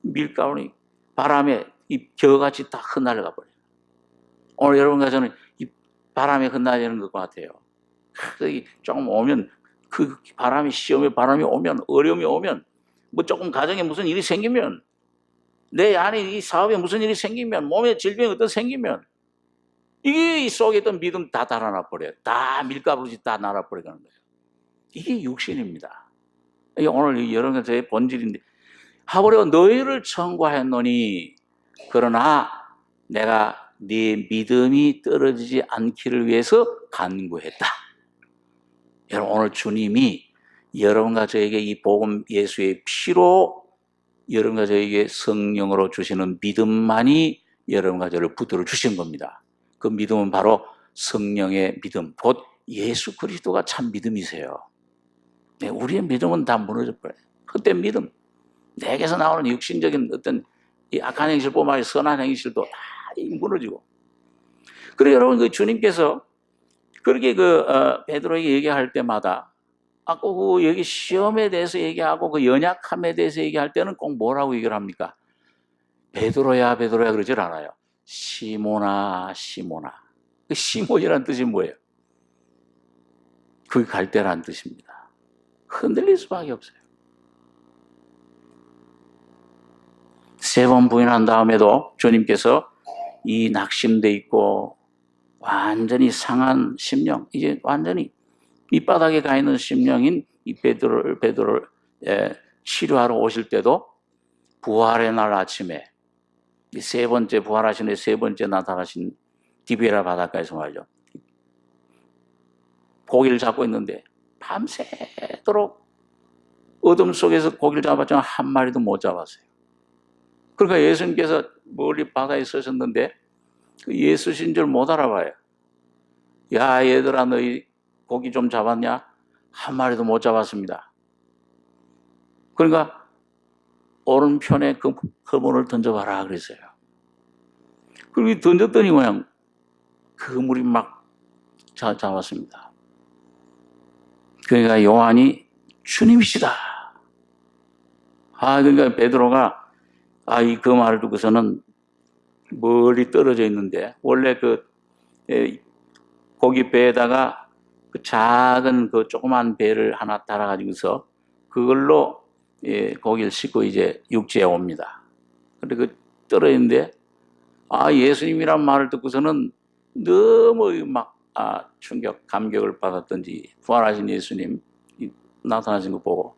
밀가루는 바람에 이 겨같이 다 흩날려가 버려요. 오늘 여러분과 저는 이 바람에 흩날리는 것 같아요. 조금 오면 그 바람이 시험에 바람이 오면 어려움이 오면 뭐 조금 가정에 무슨 일이 생기면 내 안에 이 사업에 무슨 일이 생기면 몸에 질병이 어떤 생기면 이게 이 속에 있던 믿음 다 달아나 버려요. 다 밀가루지 다 날아버리는 거예요. 이게 육신입니다. 이게 오늘 여러분과 저의 본질인데 하버려 너희를 청구하였노니 그러나 내가 네 믿음이 떨어지지 않기를 위해서 간구했다. 여러분 오늘 주님이 여러분과 저에게 이 복음 예수의 피로 여러분과 저에게 성령으로 주시는 믿음만이 여러분과 저를 붙들어 주신 겁니다. 그 믿음은 바로 성령의 믿음, 곧 예수 그리스도가 참 믿음이세요. 우리의 믿음은 다 무너져 버려요. 헛된 믿음. 내게서 나오는 육신적인 어떤 이 악한 행실뿐만 아니라 선한 행실도 다 무너지고. 그래 여러분 그 주님께서 그렇게 베드로에게 얘기할 때마다 아까 그 여기 시험에 대해서 얘기하고 그 연약함에 대해서 얘기할 때는 꼭 뭐라고 얘기를 합니까? 베드로야 그러질 않아요. 시몬아. 그 시몬이라는 뜻이 뭐예요? 그게 갈대라는 뜻입니다. 흔들릴 수밖에 없어요. 3번 부인한 다음에도 주님께서 이 낙심돼 있고 완전히 상한 심령, 이제 완전히 밑바닥에 가 있는 심령인 이 베드로를 치료하러 오실 때도 부활의 날 아침에 이 3번째 부활하신 후에 3번째 나타나신 디베라 바닷가에서 말이죠. 고기를 잡고 있는데 밤새도록 어둠 속에서 고기를 잡았지만 한 마리도 못 잡았어요. 그러니까 예수님께서 멀리 바다에 서셨는데 예수신 줄 못 알아봐요. 야 얘들아 너희 고기 좀 잡았냐? 한 마리도 못 잡았습니다. 그러니까 오른편에 그 그물을 던져봐라 그랬어요. 그리고 던졌더니 그냥 그물이 막 잡았습니다. 그러니까 요한이 주님이시다. 그러니까 베드로가 그 말을 듣고서는 멀리 떨어져 있는데, 원래 고기 배에다가 그 작은 그 조그만 배를 하나 달아가지고서 그걸로 고기를 싣고 이제 육지에 옵니다. 근데 떨어져 있는데, 예수님이란 말을 듣고서는 너무 막 충격, 감격을 받았던지, 부활하신 예수님 나타나신 거 보고,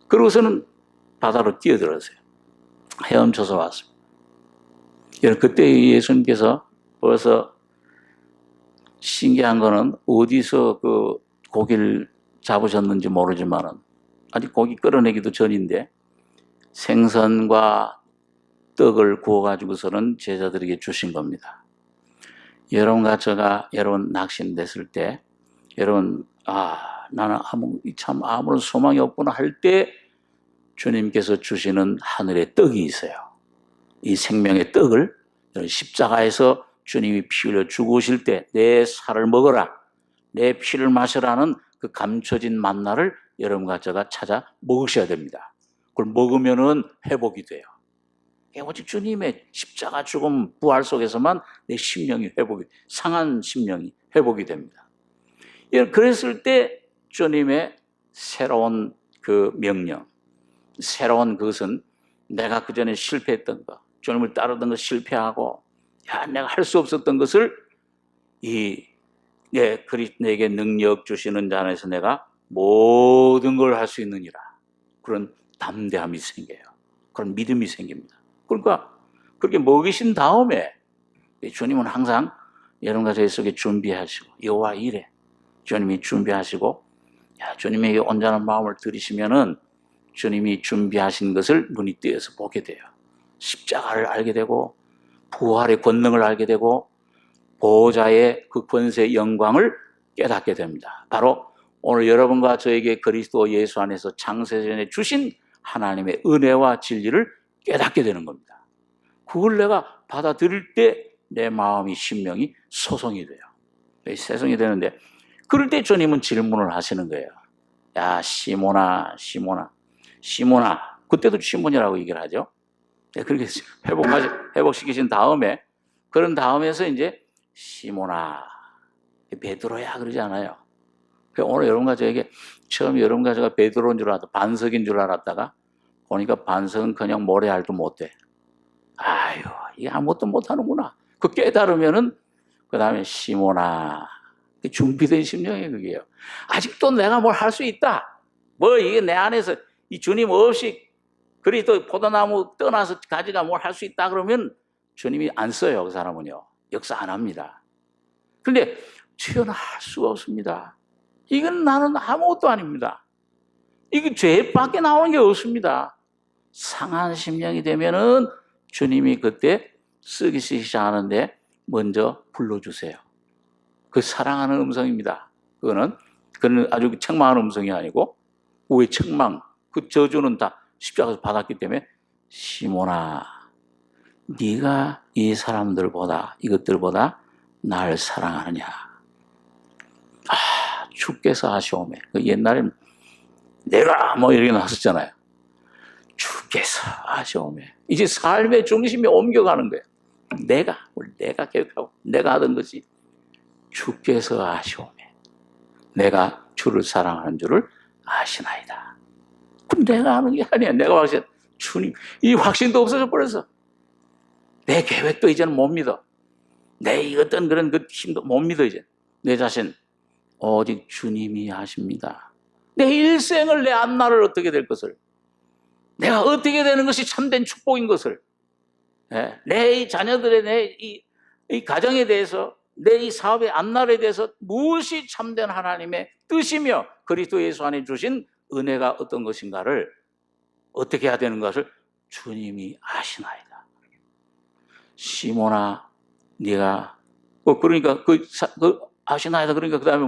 그러고서는 바다로 뛰어들었어요. 헤엄쳐서 왔습니다. 그때 예수님께서 벌써 신기한 거는 어디서 그 고기를 잡으셨는지 모르지만은, 아직 고기 끌어내기도 전인데 생선과 떡을 구워가지고서는 제자들에게 주신 겁니다. 여러분과 제가 여러분 낚시됐을 때, 여러분 나는 참 아무런 소망이 없구나 할 때 주님께서 주시는 하늘의 떡이 있어요. 이 생명의 떡을 십자가에서 주님이 피 흘려 죽으실 때 내 살을 먹어라, 내 피를 마셔라는 그 감춰진 만나를 여러분과 제가 찾아 먹으셔야 됩니다. 그걸 먹으면은 회복이 돼요. 오직 주님의 십자가 죽음 부활 속에서만 내 심령이 상한 심령이 회복이 됩니다. 그랬을 때 주님의 새로운 그 명령, 새로운 그것은 내가 그전에 실패했던 거, 주님을 따르던 거 실패하고 내가 할 수 없었던 것을 내게 능력 주시는 자 안에서 내가 모든 걸 할 수 있느니라. 그런 담대함이 생겨요. 그런 믿음이 생깁니다. 그러니까 그렇게 먹이신 다음에 주님은 항상 여러분과 저희 속에 준비하시고, 여호와 이레 주님이 준비하시고, 주님에게 온전한 마음을 들이시면은 주님이 준비하신 것을 눈이 띄어서 보게 돼요. 십자가를 알게 되고, 부활의 권능을 알게 되고, 보호자의 그 권세의 영광을 깨닫게 됩니다. 바로 오늘 여러분과 저에게 그리스도 예수 안에서 창세전에 주신 하나님의 은혜와 진리를 깨닫게 되는 겁니다. 그걸 내가 받아들일 때 내 마음이, 심령이 소성이 돼요. 세성이 되는데, 그럴 때 주님은 질문을 하시는 거예요. 야, 시몬아, 시몬아, 시몬아. 그때도 시몬이라고 얘기를 하죠. 그렇게 회복시키신 다음에, 그런 다음에서 이제 시몬아, 베드로야 그러지 않아요. 오늘 여러분과 저에게 처음 여러분과 제가 베드로인 줄 알았다, 반석인 줄 알았다가 보니까 반석은 그냥 모래알도 못돼. 이게 아무것도 못하는구나. 그 깨달으면은 그 다음에 시몬아, 준비된 심령이에요. 그게요. 아직도 내가 뭘 할 수 있다. 이게 내 안에서 이 주님 없이 그리스도 포도나무 떠나서 가지가 뭘 할 수 있다 그러면 주님이 안 써요. 그 사람은요. 역사 안 합니다. 그런데 표현할 수가 없습니다. 이건 나는 아무것도 아닙니다. 이거 죄밖에 나오는 게 없습니다. 상한 심령이 되면은 주님이 그때 쓰기 시작하는데 먼저 불러주세요. 그 사랑하는 음성입니다. 그거는 아주 책망하는 음성이 아니고, 왜 책망, 그 저주는 다 십자가에서 받았기 때문에, 시몬아, 네가 이 사람들보다, 이것들보다 날 사랑하느냐. 주께서 하시오매. 옛날에 내가 이렇게 나왔었잖아요. 주께서 하시오매. 이제 삶의 중심이 옮겨가는 거예요. 내가 계획하고 내가 하던 것이 주께서 하시오매. 내가 주를 사랑하는 줄을 아시나이다. 그럼 내가 하는 게 아니야. 내가 확신, 주님, 이 확신도 없어져 버려서 내 계획도 이제는 못 믿어. 내 어떤 그런 그 힘도 못 믿어. 이제 내 자신 오직 주님이 하십니다. 내 일생을, 내 앞날을 어떻게 될 것을, 내가 어떻게 되는 것이 참된 축복인 것을, 내 자녀들의 내 이 가정에 대해서, 내 이 사업의 앞날에 대해서 무엇이 참된 하나님의 뜻이며 그리스도 예수 안에 주신 은혜가 어떤 것인가를, 어떻게 해야 되는 것을 주님이 아시나이다. 시몬아, 네가 그러니까 아시나이다. 그러니까 그 다음에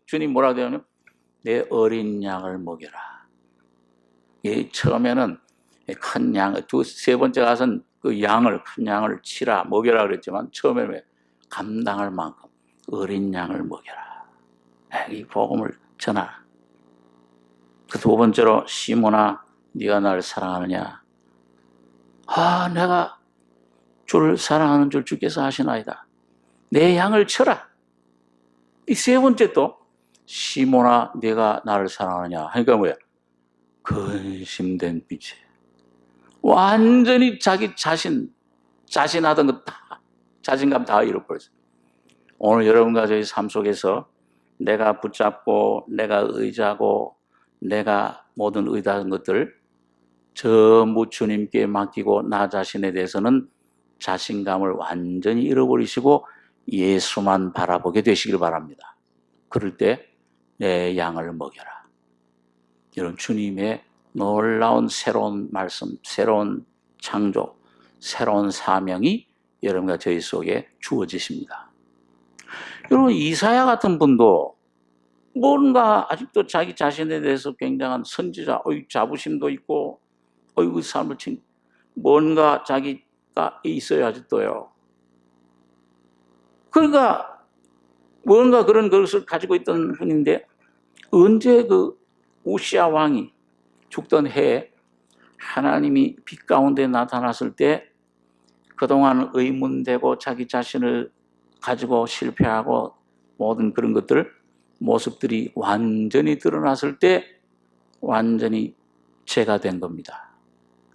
주님 뭐라고 되냐면, 내 어린 양을 먹여라. 처음에는 큰 양, 세 번째 가서는 그 양을, 큰 양을 치라, 먹여라 그랬지만 처음에는 감당할 만큼 어린 양을 먹여라. 이 복음을 전하라. 그 두 번째로 시몬아, 네가 나를 사랑하느냐? 내가 주를 사랑하는 줄 주께서 아시나이다. 내 양을 쳐라. 이 세 번째 또 시몬아, 네가 나를 사랑하느냐? 그러니까 뭐야? 근심된 빛에 완전히 자기 자신하던 것 다, 자신감 다 잃어버렸어요. 오늘 여러분과 저희 삶 속에서 내가 붙잡고 내가 의지하고 내가 모든 의지하는 것들 전부 주님께 맡기고 나 자신에 대해서는 자신감을 완전히 잃어버리시고 예수만 바라보게 되시길 바랍니다. 그럴 때 내 양을 먹여라. 이런 주님의 놀라운 새로운 말씀, 새로운 창조, 새로운 사명이 여러분과 저희 속에 주어지십니다. 여러분, 이사야 같은 분도 뭔가 아직도 자기 자신에 대해서 굉장한 선지자, 자부심도 있고, 그 삶을 뭔가 자기가 있어요, 아직도요. 그러니까 뭔가 그런 것을 가지고 있던 분인데, 언제 그 우시야 왕이 죽던 해에 하나님이 빛 가운데 나타났을 때 그동안 의문되고 자기 자신을 가지고 실패하고 모든 그런 것들, 모습들이 완전히 드러났을 때 완전히 죄가 된 겁니다.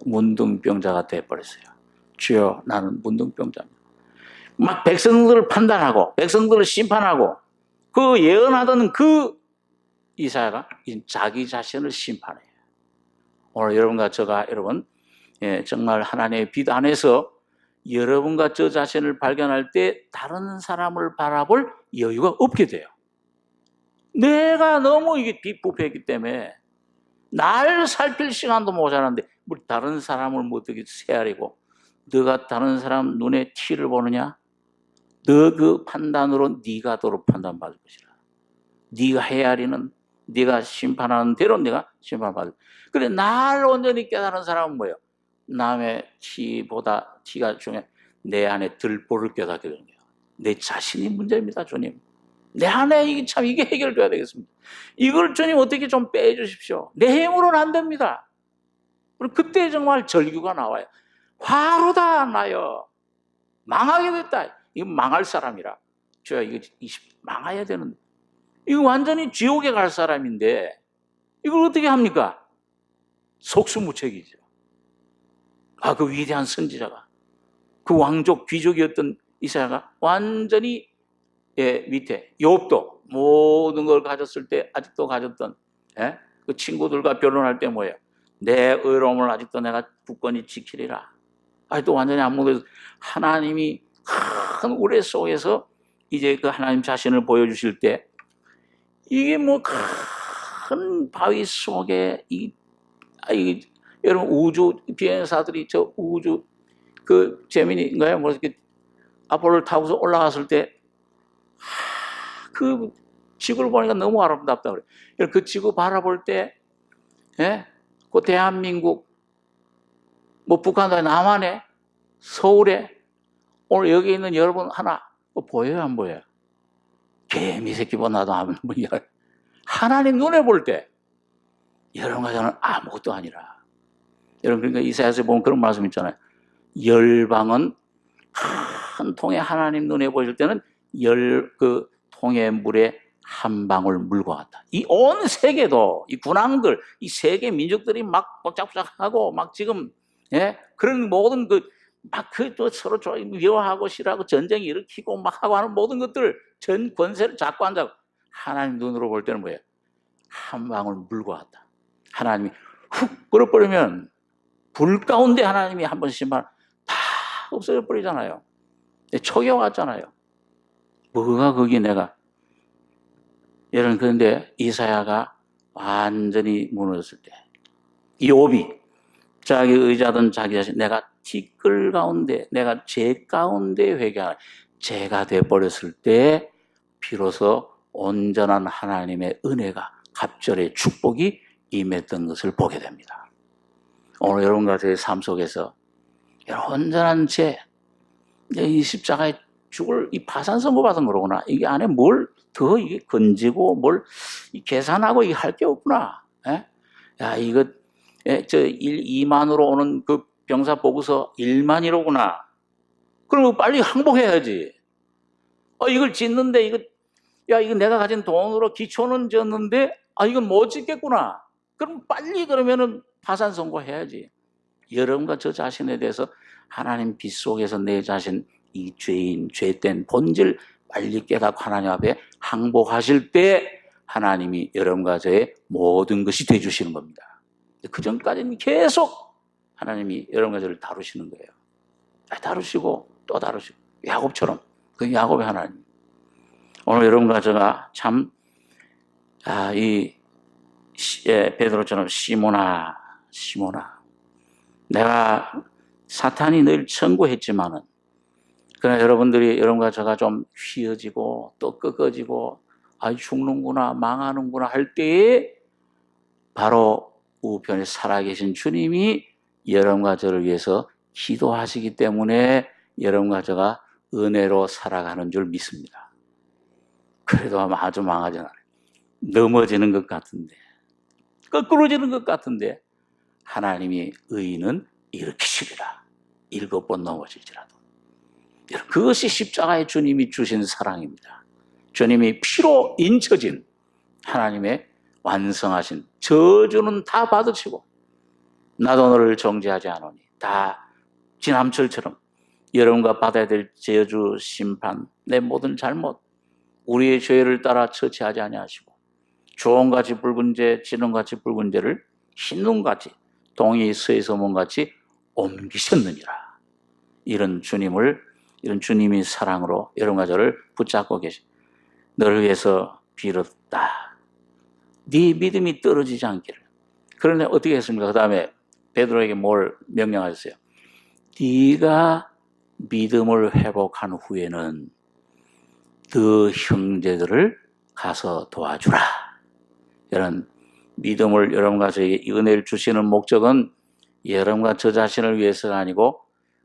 문둥병자가 돼버렸어요. 주여, 나는 문둥병자입니다. 막 백성들을 판단하고 백성들을 심판하고 그 예언하던 그 이사야가 자기 자신을 심판해요. 오늘 여러분과 저가 여러분 정말 하나님의 빛 안에서 여러분과 저 자신을 발견할 때 다른 사람을 바라볼 여유가 없게 돼요. 내가 너무 이게 뒷부패했기 때문에 날 살필 시간도 모자란데 다른 사람을 어떻게 헤아리고 너가 다른 사람 눈에 티를 보느냐? 너 그 판단으로 네가 도로 판단받을 것이라. 네가 헤아리는 네가 심판하는 대로 네가 심판받을. 그래, 날 온전히 깨달은 사람은 뭐예요? 남의 티보다 티가 중요해. 내 안에 들보를 깨닫게 되는 거예요. 내 자신이 문제입니다, 주님. 내 안에 이게 해결돼야 되겠습니다. 이걸 주님 어떻게 좀 빼주십시오. 내 힘으로는 안 됩니다. 그리고 그때 정말 절규가 나와요. 화로다 나여. 망하게 됐다. 이거 망할 사람이라. 주야, 이거 망해야 되는. 이거 완전히 지옥에 갈 사람인데 이걸 어떻게 합니까? 속수무책이죠. 그 위대한 선지자가, 그 왕족 귀족이었던 이사야가 완전히 밑에 욥도 모든 걸 가졌을 때 아직도 가졌던 그 친구들과 변론할 때 뭐예요? 내 의로움을 아직도 내가 굳건히 지키리라. 아직도 완전히 안 먹어서 하나님이 큰 우레 속에서 이제 그 하나님 자신을 보여주실 때 이게 뭐 큰 바위 속에 여러분 우주 비행사들이 저 우주 그 재민이인가요? 뭐 이렇게 아폴로를 타고서 올라갔을 때 그 지구를 보니까 너무 아름답다 그래. 그 지구 바라볼 때, 그 대한민국, 뭐 북한도 남한에, 서울에 오늘 여기 있는 여러분 하나 보여요, 안 보여요? 개미 새끼보다 나도 안 보여. 하나님 눈에 볼 때 여러분과 저는 아무것도 아니라. 여러분, 그러니까 이사야서에 보면 그런 말씀 있잖아요. 열방은 큰 통에 하나님 눈에 보실 때는 그 통의 물에 한 방울 물과 같다. 이 온 세계도 이 군왕들, 이 세계 민족들이 막 뻑짝뻑짝하고 막 지금 그런 모든 또 서로 미워하고 싫어하고 전쟁 일으키고 막 하고 하는 모든 것들 전 권세를 잡고 앉아. 하나님 눈으로 볼 때는 뭐예요? 한 방울 물과 같다. 하나님이 훅 불어버리면 불 가운데 하나님이 한 번 심판 다 없어져 버리잖아요. 초기화 같잖아요. 뭐가 거기 내가. 여러분, 그런데 이사야가 완전히 무너졌을 때 욥이 자기 의지하던 자기 자신, 내가 티끌 가운데, 내가 죄 가운데 회개하라. 죄가 되어버렸을 때 비로소 온전한 하나님의 은혜가, 갑절의 축복이 임했던 것을 보게 됩니다. 오늘 여러분과 저의 삶 속에서 온전한 이 십자가에 죽을 이 파산 선고 받은 거로구나. 이게 안에 뭘 더 이게 건지고 뭘 계산하고 이게 할 게 없구나. 예? 야, 이거, 저 2만으로 오는 그 병사 보고서 1만이로구나. 그럼 빨리 항복해야지. 이걸 짓는데 이거 내가 가진 돈으로 기초는 졌는데, 이건 못 짓겠구나. 그럼 빨리 그러면은 파산 선고해야지. 여러분과 저 자신에 대해서 하나님 빛 속에서 내 자신, 이 죄인, 죄된 본질 빨리 깨닫고 하나님 앞에 항복하실 때 하나님이 여러분과 저의 모든 것이 되어주시는 겁니다. 그 전까지는 계속 하나님이 여러분과 저를 다루시는 거예요. 다루시고 또 다루시고 야곱처럼. 그 야곱의 하나님. 오늘 여러분과 제가 참 베드로처럼 시몬아 내가 사탄이 늘 청구했지만은 그러나 여러분과 제가 좀 휘어지고 또 꺾어지고 죽는구나 망하는구나 할 때에 바로 우편에 살아계신 주님이 여러분과 저를 위해서 기도하시기 때문에 여러분과 제가 은혜로 살아가는 줄 믿습니다. 그래도 아주 망하진 않아요. 넘어지는 것 같은데 거꾸로지는 것 같은데 하나님이 의인은 일으키시리라. 7번 넘어질지라도. 그것이 십자가의 주님이 주신 사랑입니다. 주님이 피로 인쳐진 하나님의 완성하신 저주는 다 받으시고 나도 너를 정죄하지 않으니 다 지남철처럼 여러분과 받아야 될 저주 심판 내 모든 잘못 우리의 죄를 따라 처치하지 아니하시고 조홍같이 붉은 죄 진홍같이 붉은 죄를 흰눈같이 동이 서해서문같이 옮기셨느니라. 이런 주님이 사랑으로 여러분과 저를 붙잡고 계시. 너를 위해서 빌었다. 네 믿음이 떨어지지 않기를. 그런데 어떻게 했습니까? 그 다음에 베드로에게 뭘 명령하셨어요? 네가 믿음을 회복한 후에는 그 형제들을 가서 도와주라. 이런 믿음을 여러분과 저에게 은혜를 주시는 목적은 여러분과 저 자신을 위해서가 아니고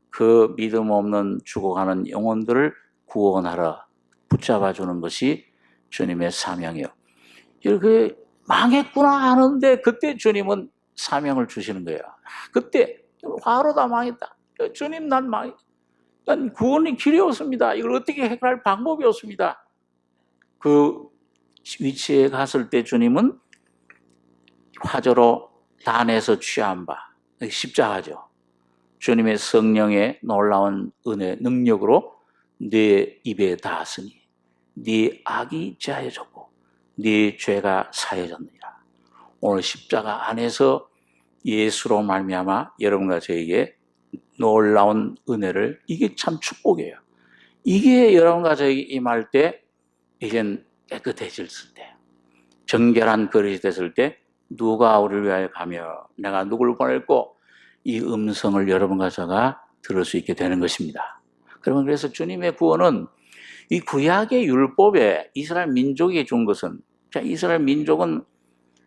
그 믿음 없는 죽어가는 영혼들을 구원하러 붙잡아주는 것이 주님의 사명이에요. 이렇게 망했구나 하는데 그때 주님은 사명을 주시는 거예요. 그때 화로 다 망했다. 주님 난 구원의 길이 없습니다. 이걸 어떻게 해결할 방법이 없습니다. 그 위치에 갔을 때 주님은 화저로 단에서 취한 바 십자가죠. 주님의 성령의 놀라운 은혜 능력으로 네 입에 닿았으니 네 악이 제하여졌고 네 죄가 사해졌느니라. 오늘 십자가 안에서 예수로 말미암아 여러분과 저에게 놀라운 은혜를 이게 참 축복이에요. 이게 여러분과 저에게 임할 때 이젠 깨끗해졌을 때 정결한 그릇이 됐을 때 누가 우리를 위하여 가며 내가 누구를 보낼고 이 음성을 여러분과 제가 들을 수 있게 되는 것입니다. 그러면 그래서 주님의 구원은 이 구약의 율법에 이스라엘 민족이 준 것은 이스라엘 민족은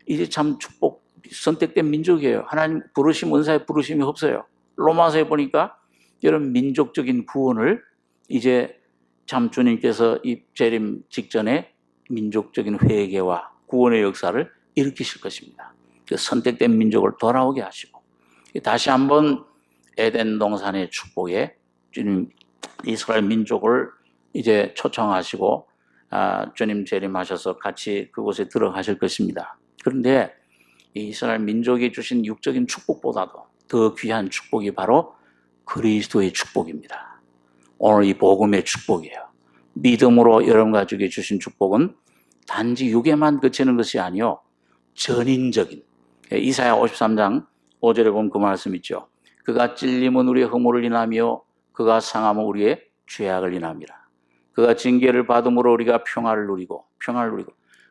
이제 참 축복 선택된 민족이에요. 하나님 부르심 은사의 부르심이 없어요. 로마서에 보니까 이런 민족적인 구원을 이제 참 주님께서 이 재림 직전에 민족적인 회개와 구원의 역사를 일으키실 것입니다. 그 선택된 민족을 돌아오게 하시고 다시 한번 에덴 동산의 축복에 주님 이스라엘 민족을 이제 초청하시고 주님 재림하셔서 같이 그곳에 들어가실 것입니다. 그런데 이스라엘 민족이 주신 육적인 축복보다도 더 귀한 축복이 바로 그리스도의 축복입니다. 오늘 이 복음의 축복이에요. 믿음으로 여러분과 저에게 주신 축복은 단지 육에만 그치는 것이 아니요 전인적인 이사야 53장 5절에 보면 그 말씀 있죠. 그가 찔림은 우리의 허물을 인하며 그가 상함은 우리의 죄악을 인함이라. 그가 징계를 받음으로 우리가 평화를 누리고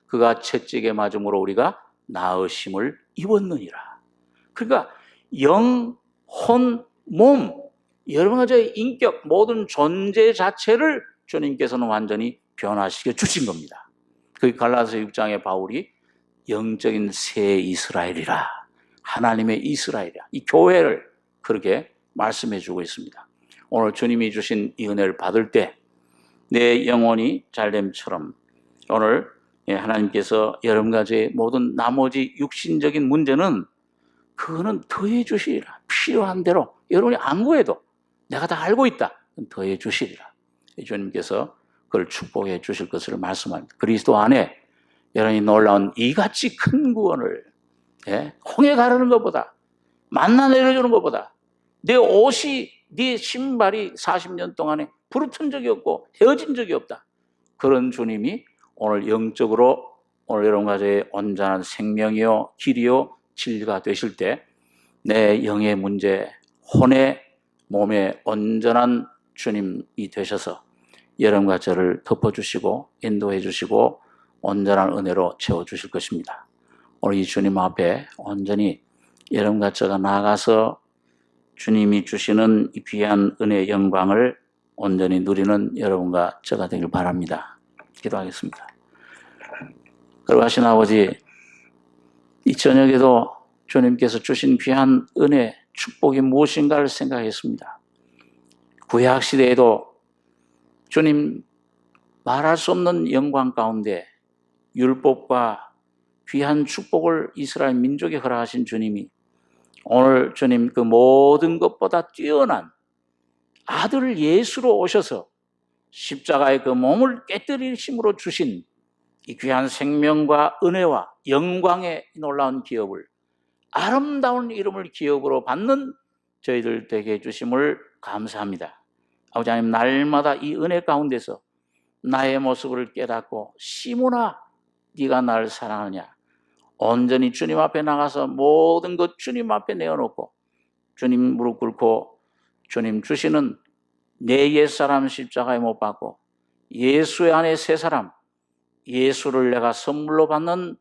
그가 채찍에 맞음으로 우리가 나으심을 입었느니라. 그러니까 영, 혼, 몸 여러분과 저의 인격 모든 존재 자체를 주님께서는 완전히 변화시켜 주신 겁니다. 그 갈라디아서 6장에 바울이 영적인 새 이스라엘이라 하나님의 이스라엘이야. 이 교회를 그렇게 말씀해 주고 있습니다. 오늘 주님이 주신 이 은혜를 받을 때 내 영혼이 잘됨처럼 오늘 하나님께서 여러분가지의 모든 나머지 육신적인 문제는 그거는 더해 주시리라. 필요한 대로 여러분이 안 구해도 내가 다 알고 있다. 더해 주시리라. 주님께서 그걸 축복해 주실 것을 말씀합니다. 그리스도 안에 여러분이 놀라운 이같이 큰 구원을 홍해 가르는 것보다 만나 내려주는 것보다 내 옷이 네 신발이 40년 동안에 부르튼 적이 없고 헤어진 적이 없다. 그런 주님이 오늘 영적으로 오늘 여러분 가정의 온전한 생명이요 길이요 진리가 되실 때 내 영의 문제, 혼의 몸의 온전한 주님이 되셔서 여러분과 저를 덮어주시고 인도해 주시고 온전한 은혜로 채워주실 것입니다. 오늘 이 주님 앞에 온전히 여러분과 저가 나아가서 주님이 주시는 이 귀한 은혜의 영광을 온전히 누리는 여러분과 저가 되길 바랍니다. 기도하겠습니다. 거룩하신 아버지, 이 저녁에도 주님께서 주신 귀한 은혜, 축복이 무엇인가를 생각했습니다. 구약 시대에도 주님 말할 수 없는 영광 가운데 율법과 귀한 축복을 이스라엘 민족에 허락하신 주님이 오늘 주님 그 모든 것보다 뛰어난 아들 예수로 오셔서 십자가의 그 몸을 깨뜨리심으로 주신 이 귀한 생명과 은혜와 영광의 놀라운 기업을 아름다운 이름을 기업으로 받는 저희들 되게 해주심을 감사합니다. 아버지 하나님, 날마다 이 은혜 가운데서 나의 모습을 깨닫고 시므나 네가 나를 사랑하느냐, 온전히 주님 앞에 나가서 모든 것 주님 앞에 내어놓고 주님 무릎 꿇고 주님 주시는 내 옛사람 십자가에 못 박고 예수의 안에 새 사람, 예수를 내가 선물로 받는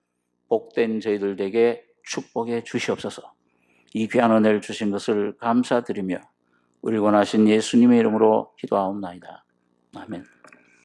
복된 저희들 되게 축복해 주시옵소서. 이 귀한 은혜를 주신 것을 감사드리며 우리 원하신 예수님의 이름으로 기도하옵나이다. 아멘.